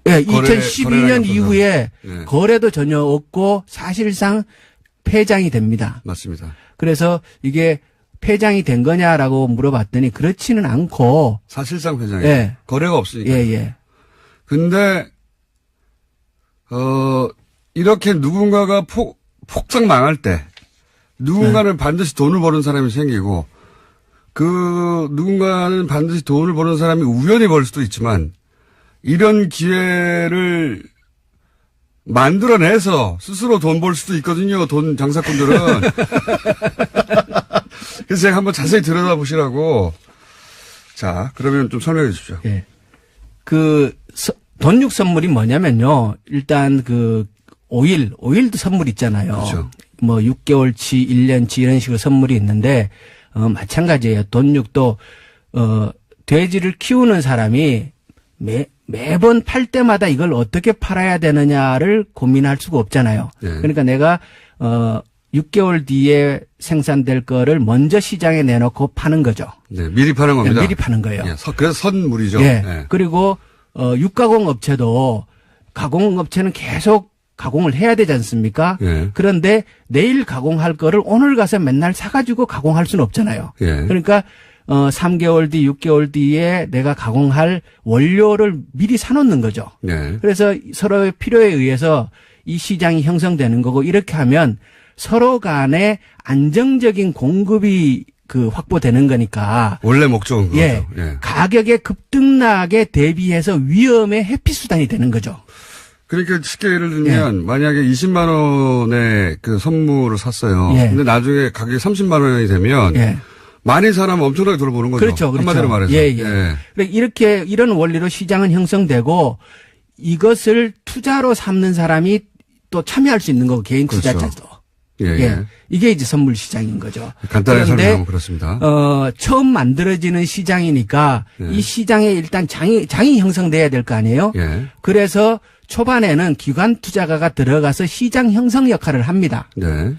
예, 거래량이 2012년 없어서. 이후에 예. 거래도 전혀 없고 사실상 폐장이 됩니다. 맞습니다. 그래서 이게 폐장이 된 거냐라고 물어봤더니 그렇지는 않고 사실상 회장이 예. 거래가 없으니까. 예. 근데 이렇게 누군가가 폭삭 망할 때 누군가는 반드시 돈을 버는 사람이 생기고 그 누군가는 반드시 돈을 버는 사람이 우연히 벌 수도 있지만 이런 기회를 만들어내서 스스로 돈 벌 수도 있거든요. 돈 장사꾼들은. 그래서 제가 한번 자세히 들여다보시라고. 자, 그러면 좀 설명해 주십시오. 예. 돈육 선물이 뭐냐면요. 일단 오일도 선물 있잖아요. 그렇죠. 뭐 6개월치, 1년치 이런 식으로 선물이 있는데 마찬가지예요. 돈육도 돼지를 키우는 사람이 매번 팔 때마다 이걸 어떻게 팔아야 되느냐를 고민할 수가 없잖아요. 네. 그러니까 내가 6개월 뒤에 생산될 거를 먼저 시장에 내놓고 파는 거죠. 네, 미리 파는 겁니다. 미리 파는 거예요. 예, 그래서 선물이죠. 예. 네. 그리고 육가공 업체도 가공 업체는 계속 가공을 해야 되지 않습니까? 예. 그런데 내일 가공할 거를 오늘 가서 맨날 사가지고 가공할 수는 없잖아요. 예. 그러니까 3개월 뒤, 6개월 뒤에 내가 가공할 원료를 미리 사놓는 거죠. 네. 그래서 서로의 필요에 의해서 이 시장이 형성되는 거고 이렇게 하면 서로 간에 안정적인 공급이 확보되는 거니까. 원래 목적은 그거죠. 예. 예. 가격의 급등락에 대비해서 위험의 회피 수단이 되는 거죠. 그러니까 쉽게 예를 들면 만약에 20만 원의 그 선물을 샀어요. 예. 근데 나중에 가격이 30만 원이 되면 예. 많은 사람 엄청나게 돈을 버는 거죠. 그렇죠. 한마디로 말해서. 예. 그러니까 이렇게 이런 원리로 시장은 형성되고 이것을 투자로 삼는 사람이 또 참여할 수 있는 거고 개인 그렇죠. 투자자도. 예. 이게 이제 선물 시장인 거죠. 간단하게 설명하면 그렇습니다. 처음 만들어지는 시장이니까 이 시장에 일단 장이 형성돼야 될 거 아니에요? 예. 그래서 초반에는 기관 투자가가 들어가서 시장 형성 역할을 합니다. 네.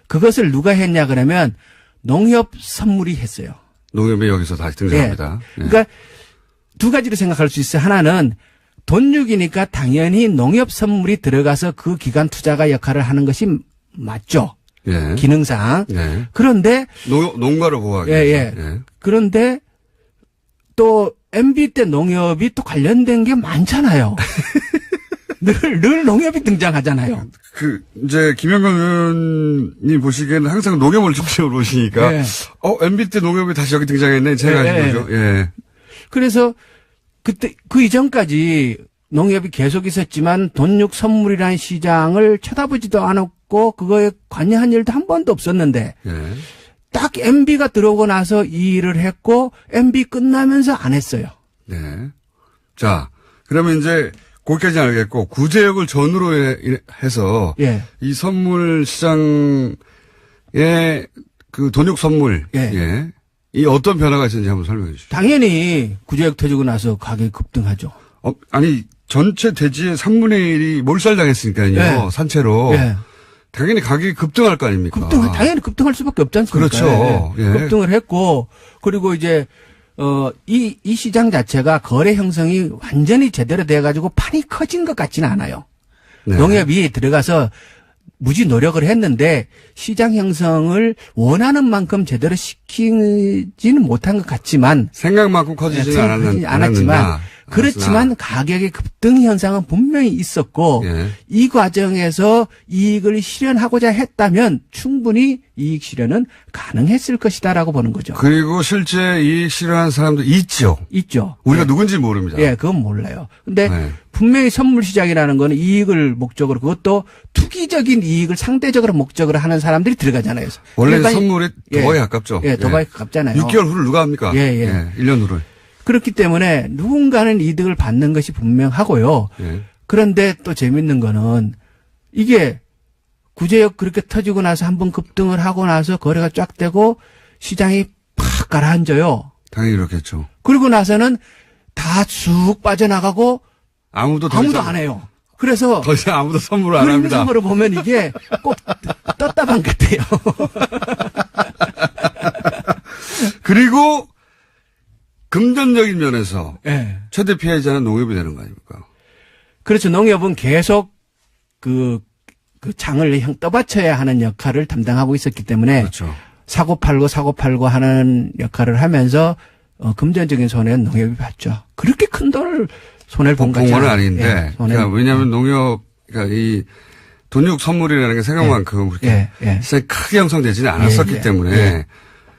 그것을 누가 했냐 그러면 농협 선물이 했어요. 농협이 여기서 다시 등장합니다. 예. 그러니까 두 가지로 생각할 수 있어요. 하나는 돈육이니까 당연히 농협 선물이 들어가서 그 기관 투자가 역할을 하는 것이 맞죠. 예. 기능상. 예. 그런데 농가를 보호하기 예. 위해서. 그런데 또 MB 때 농협이 또 관련된 게 많잖아요. 늘 농협이 등장하잖아요. 이제, 김영건 의원님 보시기에는 항상 농협을 중심으로 보시니까, 예. MB 때 농협이 다시 여기 등장했네, 생각하신 거죠. 예. 그래서 그때, 그 이전까지 농협이 계속 있었지만 돈육 선물이라는 시장을 쳐다보지도 않았고, 그거에 관여한 일도 한 번도 없었는데, 예. 딱 MB가 들어오고 나서 이 일을 했고, MB 끝나면서 안 했어요. 네. 자, 그러면 이제, 거기까지는 알겠고, 구제역을 전후로 해서, 예. 이 선물 시장의 그 돈육 선물, 예. 이 어떤 변화가 있었는지 한번 설명해 주시죠. 당연히 구제역 터지고 나서 가격이 급등하죠. 아니, 전체 대지의 3분의 1이 몰살당했으니까요. 예. 산채로. 예. 당연히 가격이 급등할 거 아닙니까? 당연히 급등할 수밖에 없지 않습니까? 그렇죠. 예. 급등을 했고, 그리고 이제, 이 시장 자체가 거래 형성이 완전히 제대로 돼가지고 판이 커진 것 같지는 않아요. 네. 농협이 들어가서 무지 노력을 했는데 시장 형성을 원하는 만큼 제대로 시키지는 못한 것 같지만 생각만큼 커지지는 않았지만 그렇지만 가격의 급등 현상은 분명히 있었고 예. 이 과정에서 이익을 실현하고자 했다면 충분히 이익 실현은 가능했을 것이다라고 보는 거죠. 그리고 실제 이익 실현한 사람도 있죠. 있죠. 우리가 누군지 모릅니다. 예, 그건 몰라요. 근데 네. 분명히 선물 시장이라는 거는 이익을 목적으로 그것도 투기적인 이익을 상대적으로 목적으로 하는 사람들이 들어가잖아요. 원래 일반인- 선물이 도박에 가깝죠. 예, 도박에 가깝잖아요. 6개월 후를 누가 합니까? 예. 1년 후를. 그렇기 때문에 누군가는 이득을 받는 것이 분명하고요. 예. 그런데 또 재밌는 거는 이게 구제역 그렇게 터지고 나서 한번 급등을 하고 나서 거래가 쫙 되고 시장이 팍 가라앉아요. 당연히 그렇겠죠. 그리고 나서는 다 쑥 빠져나가고 아무도 안 해요. 그래서 더 이상 아무도 선물을 안 합니다. 그림상으로 보면 이게 꼭 떴다방 같아요. 그리고 금전적인 면에서 네. 최대 피해자는 농협이 되는 거 아닙니까? 그렇죠. 농협은 계속 그 장을 떠받쳐야 하는 역할을 담당하고 있었기 때문에 그렇죠. 사고 팔고 하는 역할을 하면서 금전적인 손해는 농협이 봤죠. 그렇게 큰 돈을 손해를 본 건 거죠. 아닌데. 그러니까 왜냐하면 농협, 그러니까 이 돈육 선물이라는 게 생각만큼 그렇게 시장이 크게 형성되지는 않았었기 때문에.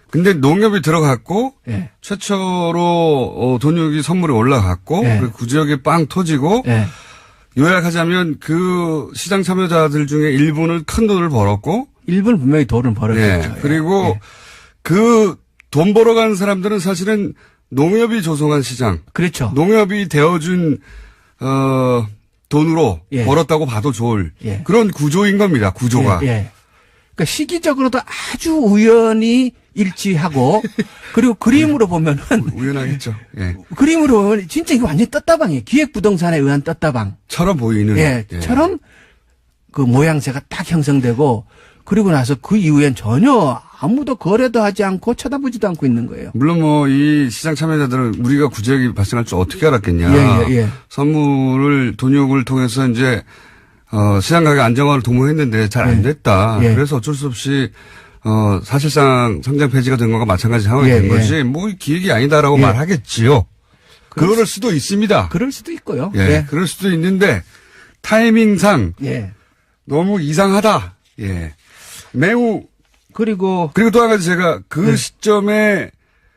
근데 농협이 들어갔고 최초로 돈육이 선물이 올라갔고 그리고 구지역이 빵 터지고 요약하자면 그 시장 참여자들 중에 일부는 큰 돈을 벌었고 일부는 분명히 돈을 벌었죠. 그리고 그 돈 벌어간 사람들은 사실은 농협이 조성한 시장. 그렇죠. 농협이 되어준, 돈으로 벌었다고 봐도 좋을 그런 구조인 겁니다, 구조가. 그러니까 시기적으로도 아주 우연히 일치하고 그리고 그림으로 보면은. 우연하겠죠. 그림으로 보면 진짜 이거 완전히 떴다방이에요. 기획부동산에 의한 떴다방. 처럼 보이는. 처럼 그 모양새가 딱 형성되고 그리고 나서 그 이후엔 전혀 아무도 거래도 하지 않고 쳐다보지도 않고 있는 거예요. 물론 뭐 이 시장 참여자들은 우리가 구제역이 발생할 줄 어떻게 알았겠냐. 선물을 돈육을 통해서 이제 시장 가격 안정화를 도모했는데 잘 안 됐다. 그래서 어쩔 수 없이 사실상 상장 폐지가 된 것과 마찬가지 상황이 된 거지. 뭐 기획이 아니다라고 말하겠지요. 그럴 수도 있습니다. 그럴 수도 있고요. 그럴 수도 있는데 타이밍상 너무 이상하다. 매우 그리고 또 한 가지 제가 그 시점에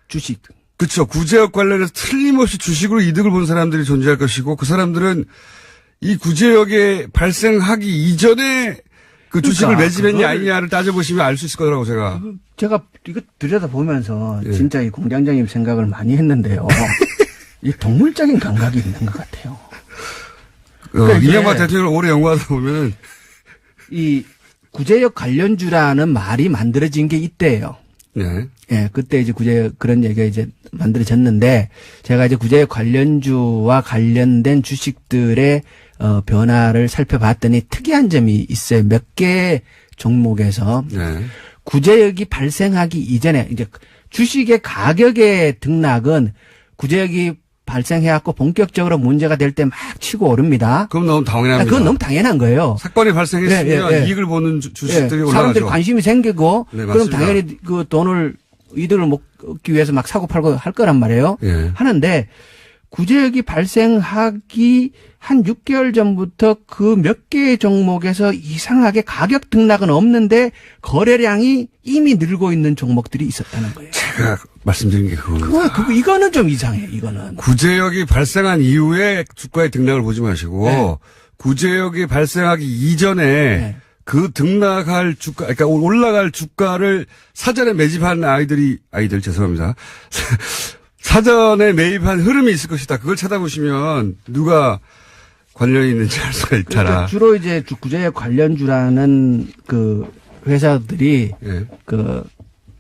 주식. 그렇죠. 구제역 관련해서 틀림없이 주식으로 이득을 본 사람들이 존재할 것이고 그 사람들은 이 구제역에 발생하기 이전에 그 주식을 그러니까 매집했냐 그거를- 아니냐를 따져보시면 알 수 있을 거라고 제가. 제가 이거 들여다보면서 예. 진짜 이 공장장님 생각을 많이 했는데요. 이 동물적인 감각이 있는 것 같아요. 그러니까 이게 이명박 대통령을 오래 연구하다 보면은 이 구제역 관련주라는 말이 만들어진 게 이때예요. 네. 예, 그때 이제 구제역 그런 얘기가 이제 만들어졌는데 제가 이제 구제역 관련주와 관련된 주식들의 변화를 살펴봤더니 특이한 점이 있어요. 몇 개 종목에서 네. 구제역이 발생하기 이전에 이제 주식의 가격의 등락은 구제역이 발생해갖고 본격적으로 문제가 될 때 막 치고 오릅니다. 그럼 너무 당연합니다. 그건 너무 당연한 거예요. 사건이 발생했으면 예, 예, 예. 이익을 보는 주식들이 예, 올라가죠. 사람들이 관심이 생기고 네, 그럼 맞습니다. 당연히 그 돈을 이득을 얻기 위해서 막 사고 팔고 할 거란 말이에요. 예. 하는데 구제역이 발생하기 한 6개월 전부터 그 몇 개의 종목에서 이상하게 가격 등락은 없는데 거래량이 이미 늘고 있는 종목들이 있었다는 거예요. 제가 말씀드린 게 그겁니다. 이거는 좀 이상해요. 이거는. 구제역이 발생한 이후에 주가의 등락을 보지 마시고 네. 구제역이 발생하기 이전에 네. 그 등락할 주가, 그러니까 올라갈 주가를 사전에 매집한 아이들 죄송합니다. 사전에 매입한 흐름이 있을 것이다. 그걸 찾아보시면 누가 관련이 있는지 알 수가 있더라. 그러니까 주로 이제 구제역 관련주라는 그 회사들이 예.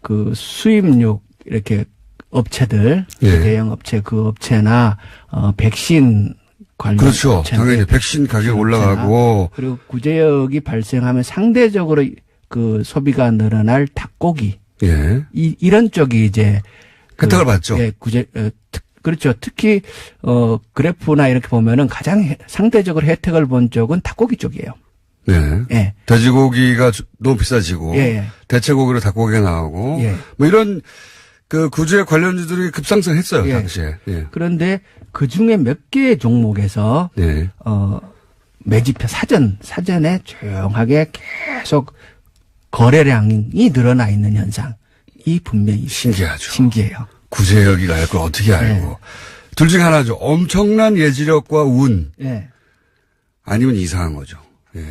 그 수입육 이렇게 업체들 예. 대형 업체 그 업체나 백신 관련 그렇죠. 업체들, 당연히 백신 가격 업체나 올라가고 그리고 구제역이 발생하면 상대적으로 그 소비가 늘어날 닭고기 예. 이런 쪽이 이제 혜택을 받죠. 예, 그렇죠. 특히 그래프나 이렇게 보면은 가장 상대적으로 혜택을 본 쪽은 닭고기 쪽이에요. 네. 예. 돼지고기가 너무 비싸지고 예. 대체고기로 닭고기가 나오고 예. 뭐 이런 그 구제 관련주들이 급상승했어요 예. 당시에. 예. 그런데 그 중에 몇 개의 종목에서 네. 매집해 사전에 조용하게 계속 거래량이 늘어나 있는 현상이 분명히 신기하죠. 신기해요. 구제역이 알 걸 어떻게 알고. 네. 둘 중에 하나죠. 엄청난 예지력과 운 예. 아니면 이상한 거죠. 예.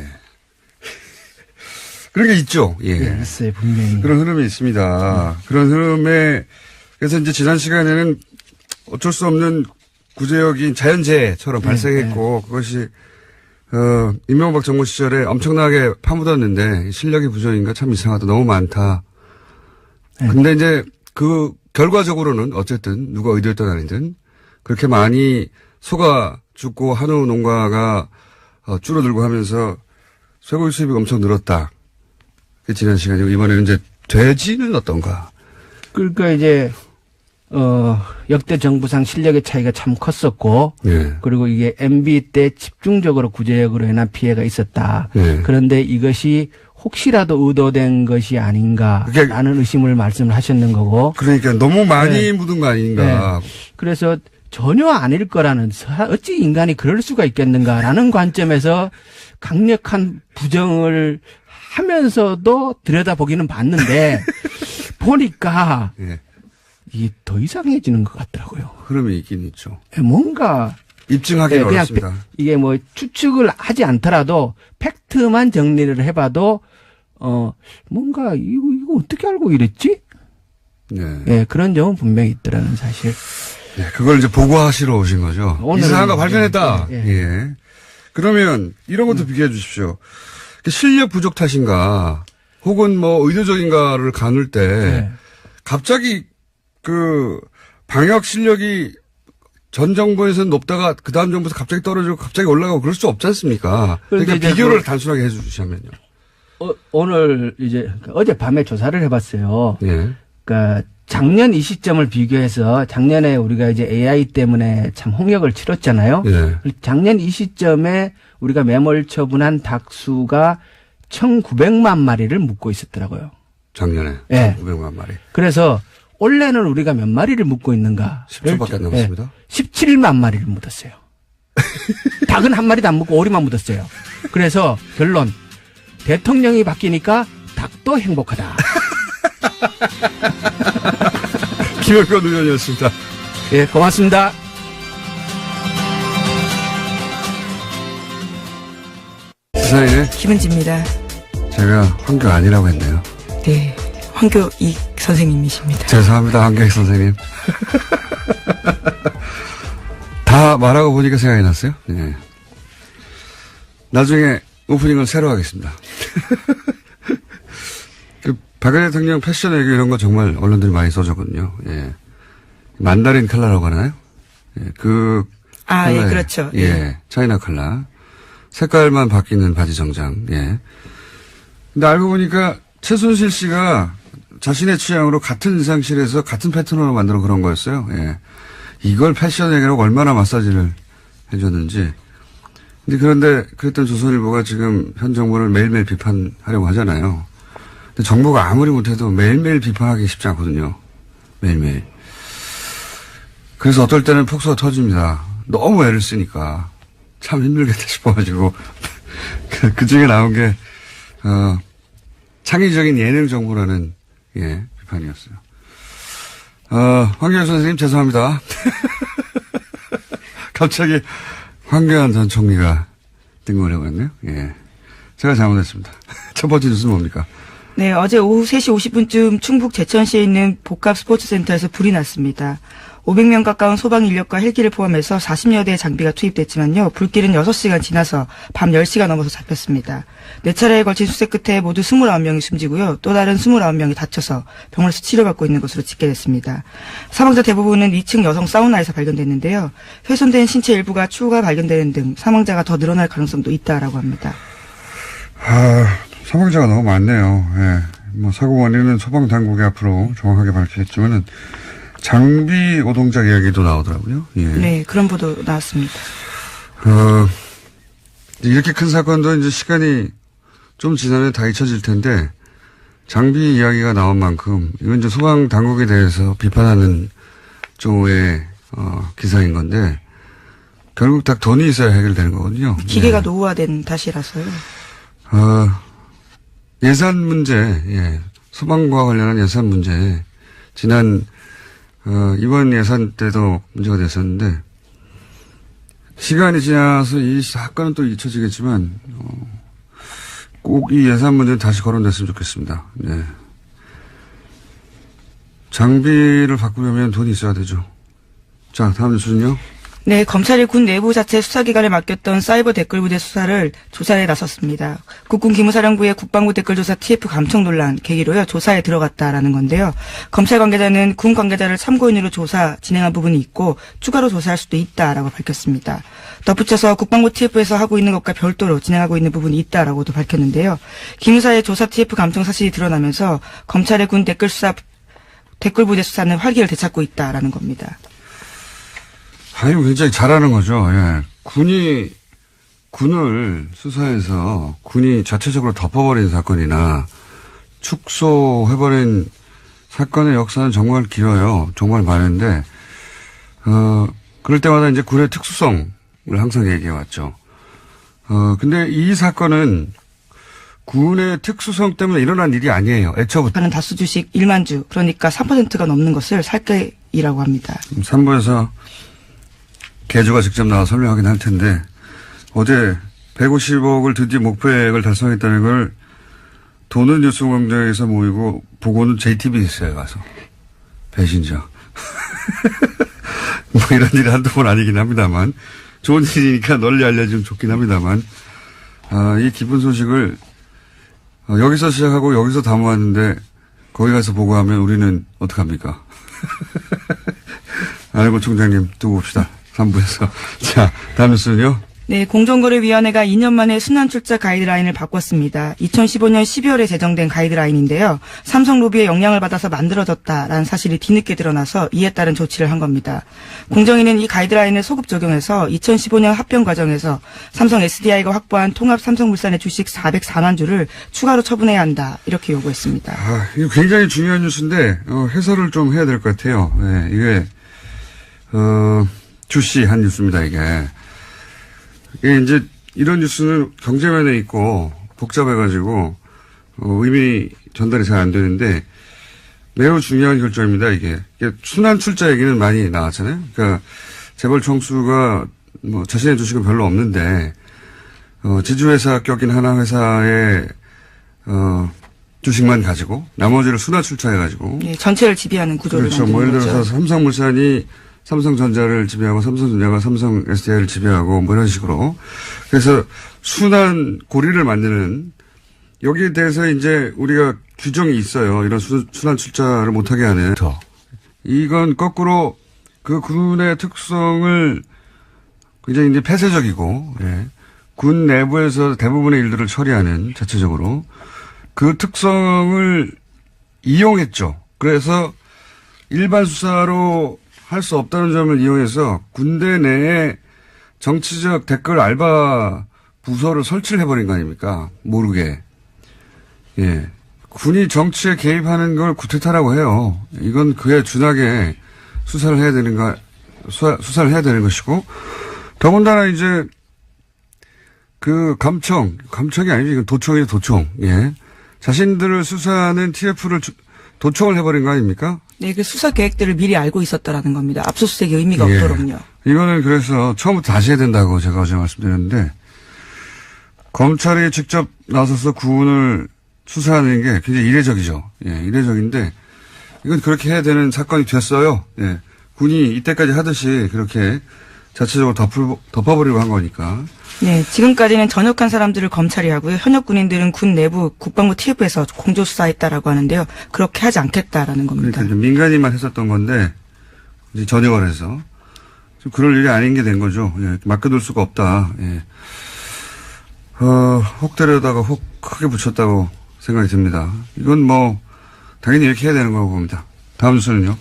그런 게 있죠. 예. 예, 있어요, 분명히. 그런 흐름이 있습니다. 그런 흐름에 그래서 이제 지난 시간에는 어쩔 수 없는 구제역이 자연재해처럼 발생했고 그것이 이명박 정부 시절에 엄청나게 파묻었는데 실력이 부족인가 참 이상하다. 너무 많다. 근데 이제 그 결과적으로는 어쨌든 누가 의도했든 아니든 그렇게 많이 소가 죽고 한우 농가가 줄어들고 하면서 쇠고기 수입이 엄청 늘었다. 그게 지난 시간이고 이번에는 이제 돼지는 어떤가? 그러니까 이제 역대 정부상 실력의 차이가 참 컸었고 예. 그리고 이게 MB 때 집중적으로 구제역으로 인한 피해가 있었다. 예. 그런데 이것이 혹시라도 의도된 것이 아닌가라는 의심을 말씀을 하셨는 거고. 그러니까 너무 많이 네. 묻은 거 아닌가. 그래서 전혀 아닐 거라는 어찌 인간이 그럴 수가 있겠는가라는 관점에서 강력한 부정을 하면서도 들여다보기는 봤는데 보니까 예. 이게 더 이상해지는 것 같더라고요. 흐름이 있긴 있죠. 뭔가 입증하기는 그냥 어렵습니다. 이게 뭐 추측을 하지 않더라도 팩트만 정리를 해봐도 뭔가 이거 어떻게 알고 이랬지? 네. 예, 그런 점은 분명히 있더라는 사실. 네, 그걸 이제 보고하시러 오신 거죠. 오늘은- 이상한 거 발견했다. 예, 예. 예. 그러면 이런 것도 비교해 주십시오. 실력 부족 탓인가 혹은 뭐 의도적인가를 가눌 때 예. 갑자기 그 방역 실력이 전 정부에서는 높다가 그 다음 정부에서 갑자기 떨어지고 갑자기 올라가고 그럴 수 없지 않습니까? 그러니까 그런데 이제 비교를 단순하게 해 주시면요. 오늘 이제 어젯밤에 조사를 해봤어요. 예. 그러니까 작년 이 시점을 비교해서 작년에 우리가 이제 AI 때문에 참 홍역을 치렀잖아요. 예. 작년 이 시점에 우리가 매몰 처분한 닭 수가 1,900만 마리를 묻고 있었더라고요. 작년에. 예. 500만 마리. 그래서 올해는 우리가 몇 마리를 묻고 있는가? 10초밖에 안 남았습니다. 17만 마리를 묻었어요. 닭은 한 마리도 안 묻고 오리만 묻었어요. 그래서 결론. 대통령이 바뀌니까 닭도 행복하다. 김영건 의원이었습니다. 예, 고맙습니다. 시사인의 김은지입니다. 제가 황교 아니라고 했네요. 네. 황교익 선생님이십니다. 죄송합니다, 황교익 선생님. 다 말하고 보니까 생각이 났어요. 예. 나중에 오프닝을 새로 하겠습니다. 박 대통령 패션 얘기 이런 거 정말 언론들이 많이 써줬거든요. 예. 만다린 컬러라고 하나요? 예. 그. 예, 그렇죠. 예. 차이나 컬러. 색깔만 바뀌는 바지 정장. 예. 근데 알고 보니까 최순실 씨가 자신의 취향으로 같은 의상실에서 같은 패턴으로 만들어 그런 거였어요. 예. 이걸 패션 얘기라고 얼마나 마사지를 해줬는지. 근데 그런데 그랬던 조선일보가 지금 현 정부를 매일매일 비판하려고 하잖아요. 근데 정부가 아무리 못해도 매일매일 비판하기 쉽지 않거든요. 매일매일. 그래서 어떨 때는 폭소가 터집니다. 너무 애를 쓰니까 참 힘들겠다 싶어가지고 그 중에 나온 게 창의적인 예능 정부라는 예 비판이었어요. 황교안 선생님 죄송합니다. 갑자기 황교안 전 총리가 뜬금을 해버렸네요. 예, 제가 잘못했습니다. 첫 번째 뉴스는 뭡니까? 네, 어제 오후 3시 50분쯤 충북 제천시에 있는 복합 스포츠센터에서 불이 났습니다. 500명 가까운 소방 인력과 헬기를 포함해서 40여 대의 장비가 투입됐지만요. 불길은 6시간 지나서 밤 10시가 넘어서 잡혔습니다. 4차례에 걸친 수색 끝에 모두 29명이 숨지고요. 또 다른 29명이 다쳐서 병원에서 치료받고 있는 것으로 집계됐습니다. 사망자 대부분은 2층 여성 사우나에서 발견됐는데요. 훼손된 신체 일부가 추후가 발견되는 등 사망자가 더 늘어날 가능성도 있다라고 합니다. 사망자가 너무 많네요. 예. 뭐 사고 원인은 소방당국이 앞으로 정확하게 밝히겠지만은 장비 노동자 이야기도 나오더라고요. 예. 네, 그런 보도 나왔습니다. 이렇게 큰 사건도 이제 시간이 좀 지나면 다 잊혀질 텐데 장비 이야기가 나온 만큼 이건 이제 소방 당국에 대해서 비판하는 쪽의 기사인 건데 결국 다 돈이 있어야 해결되는 거거든요. 기계가 예. 노후화된 탓이라서요. 예산 문제, 예. 소방과 관련한 예산 문제 지난 이번 예산 때도 문제가 됐었는데, 시간이 지나서 이 사건은 또 잊혀지겠지만, 꼭 이 예산 문제는 다시 거론됐으면 좋겠습니다. 네. 장비를 바꾸려면 돈이 있어야 되죠. 자, 다음 뉴스는요. 네, 검찰이 군 내부 자체 수사기관에 맡겼던 사이버 댓글부대 수사를 조사에 나섰습니다. 국군 기무사령부의 국방부 댓글조사 TF 감청 논란 계기로요, 조사에 들어갔다라는 건데요. 검찰 관계자는 군 관계자를 참고인으로 조사 진행한 부분이 있고 추가로 조사할 수도 있다라고 밝혔습니다. 덧붙여서 국방부 TF에서 하고 있는 것과 별도로 진행하고 있는 부분이 있다라고도 밝혔는데요. 기무사의 조사 TF 감청 사실이 드러나면서 검찰의 군 댓글부대 수사는 활기를 되찾고 있다라는 겁니다. 아니, 굉장히 잘하는 거죠. 예. 군을 수사해서 군이 자체적으로 덮어버린 사건이나 축소해버린 사건의 역사는 정말 길어요. 정말 많은데, 그럴 때마다 이제 군의 특수성을 항상 얘기해왔죠. 근데 이 사건은 군의 특수성 때문에 일어난 일이 아니에요. 애초부터. 하는 다수 주식 1만 주, 그러니까 3%가 넘는 것을 살게이라고 합니다. 3부에서 개주가 직접 나와 설명하긴 할 텐데, 어제 150억을 드디어 목표액을 달성했다는 걸 도는 뉴스 공장에서 모이고 보고는 JTBC에 가서. 배신자. 뭐 이런 일이 한두 번 아니긴 합니다만, 좋은 일이니까 널리 알려주면 좋긴 합니다만, 이 기쁜 소식을 여기서 시작하고 여기서 다 모았는데 거기 가서 보고하면 우리는 어떡합니까? 안혜고 총장님 두고 봅시다. 3부에서. 자, 다음 뉴스는요. 네, 공정거래위원회가 2년 만에 순환출자 가이드라인을 바꿨습니다. 2015년 12월에 제정된 가이드라인인데요. 삼성 로비의 영향을 받아서 만들어졌다라는 사실이 뒤늦게 드러나서 이에 따른 조치를 한 겁니다. 공정위는 이 가이드라인을 소급 적용해서 2015년 합병 과정에서 삼성 SDI가 확보한 통합 삼성물산의 주식 404만 주를 추가로 처분해야 한다. 이렇게 요구했습니다. 이거 굉장히 중요한 뉴스인데 해설을 좀 해야 될 것 같아요. 네, 이게 주시한 뉴스입니다. 이게 이제 이런 뉴스는 경제면에 있고 복잡해가지고 의미 전달이 잘 안 되는데 매우 중요한 결정입니다. 이게 순환 출자 얘기는 많이 나왔잖아요. 그러니까 재벌 총수가 뭐 자신의 주식은 별로 없는데 지주회사 격인 하나 회사에 주식만 가지고 나머지를 순환 출자해가지고. 예, 전체를 지배하는 구조를 그렇죠. 만드는 뭐 예를 들어서 거죠. 삼성물산이 삼성전자를 지배하고 삼성전자가 삼성 SDI를 지배하고 뭐 이런 식으로. 그래서 순환 고리를 만드는 여기에 대해서 이제 우리가 규정이 있어요. 이런 순환 출자를 못하게 하는. 이건 거꾸로 그 군의 특성을 굉장히 이제 폐쇄적이고, 예. 군 내부에서 대부분의 일들을 처리하는 자체적으로 그 특성을 이용했죠. 그래서 일반 수사로 할 수 없다는 점을 이용해서 군대 내에 정치적 댓글 알바 부서를 설치를 해버린 거 아닙니까? 모르게. 예. 군이 정치에 개입하는 걸 구태타라고 해요. 이건 그에 준하게 수사를 해야 수사를 해야 되는 것이고, 더군다나 이제 그 감청이 아니지, 이건 도청이에요, 도청. 예. 자신들을 수사하는 TF를 도청을 해버린 거 아닙니까? 네, 그 수사 계획들을 미리 알고 있었다라는 겁니다. 압수수색의 의미가 예. 없도록요. 이거는 그래서 처음부터 다시 해야 된다고 제가 어제 말씀드렸는데, 검찰이 직접 나서서 군을 수사하는 게 굉장히 이례적이죠. 예, 이례적인데, 이건 그렇게 해야 되는 사건이 됐어요. 예. 군이 이때까지 하듯이 그렇게 자체적으로 덮어버리고 한 거니까. 네, 지금까지는 전역한 사람들을 검찰이 하고요. 현역 군인들은 군 내부 국방부 TF에서 공조수사했다라고 하는데요. 그렇게 하지 않겠다라는 겁니다. 그러니까 민간인만 했었던 건데, 이제 전역을 해서. 좀 그럴 일이 아닌 게 된 거죠. 예, 맡겨둘 수가 없다. 예. 혹 때려다가 혹 크게 붙였다고 생각이 듭니다. 이건 뭐, 당연히 이렇게 해야 되는 거라고 봅니다. 다음 뉴스는요.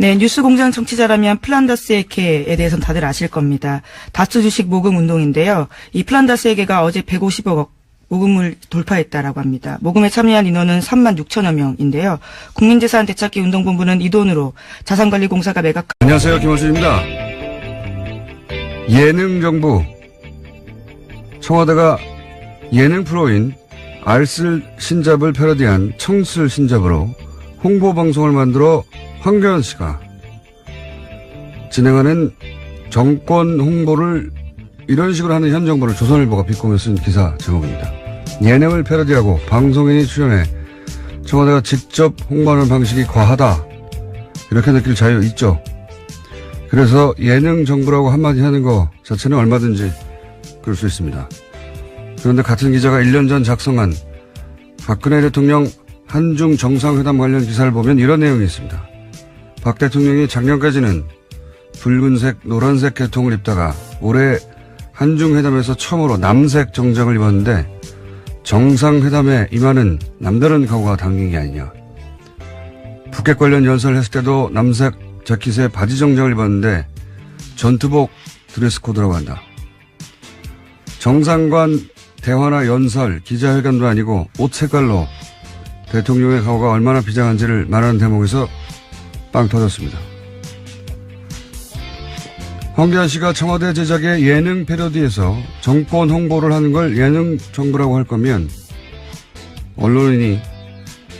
네, 뉴스공장 청취자라면 플란다스 에케에 대해서는 다들 아실 겁니다. 다스 주식 모금 운동인데요. 이 플란다스 에케가 어제 150억 모금을 돌파했다라고 합니다. 모금에 참여한 인원은 3만 6천여 명인데요. 국민재산 되찾기 운동본부는 이 돈으로 자산관리공사가 매각. 안녕하세요. 김원수입니다. 예능정부. 청와대가 예능 프로인 알쓸 신잡을 패러디한 청쓸 신잡으로 홍보방송을 만들어 황교안 씨가 진행하는 정권 홍보를 이런 식으로 하는 현 정부를 조선일보가 비꼬며 쓴 기사 제목입니다. 예능을 패러디하고 방송인이 출연해 청와대가 직접 홍보하는 방식이 과하다. 이렇게 느낄 자유 있죠. 그래서 예능 정부라고 한마디 하는 거 자체는 얼마든지 그럴 수 있습니다. 그런데 같은 기자가 1년 전 작성한 박근혜 대통령 한중 정상회담 관련 기사를 보면 이런 내용이 있습니다. 박 대통령이 작년까지는 붉은색, 노란색 계통을 입다가 올해 한중회담에서 처음으로 남색 정장을 입었는데 정상회담에 임하는 남다른 각오가 담긴 게 아니냐. 북핵 관련 연설을 했을 때도 남색 자켓에 바지 정장을 입었는데 전투복 드레스 코드라고 한다. 정상관 대화나 연설, 기자회견도 아니고 옷 색깔로 대통령의 각오가 얼마나 비장한지를 말하는 대목에서 빵 터졌습니다. 황교안 씨가 청와대 제작의 예능 패러디에서 정권 홍보를 하는 걸 예능 정부라고 할 거면 언론인이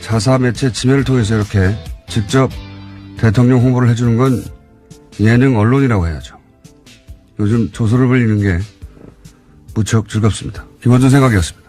자사 매체 지매를 통해서 이렇게 직접 대통령 홍보를 해주는 건 예능 언론이라고 해야죠. 요즘 조소를 벌리는 게 무척 즐겁습니다. 김원준 생각이었습니다.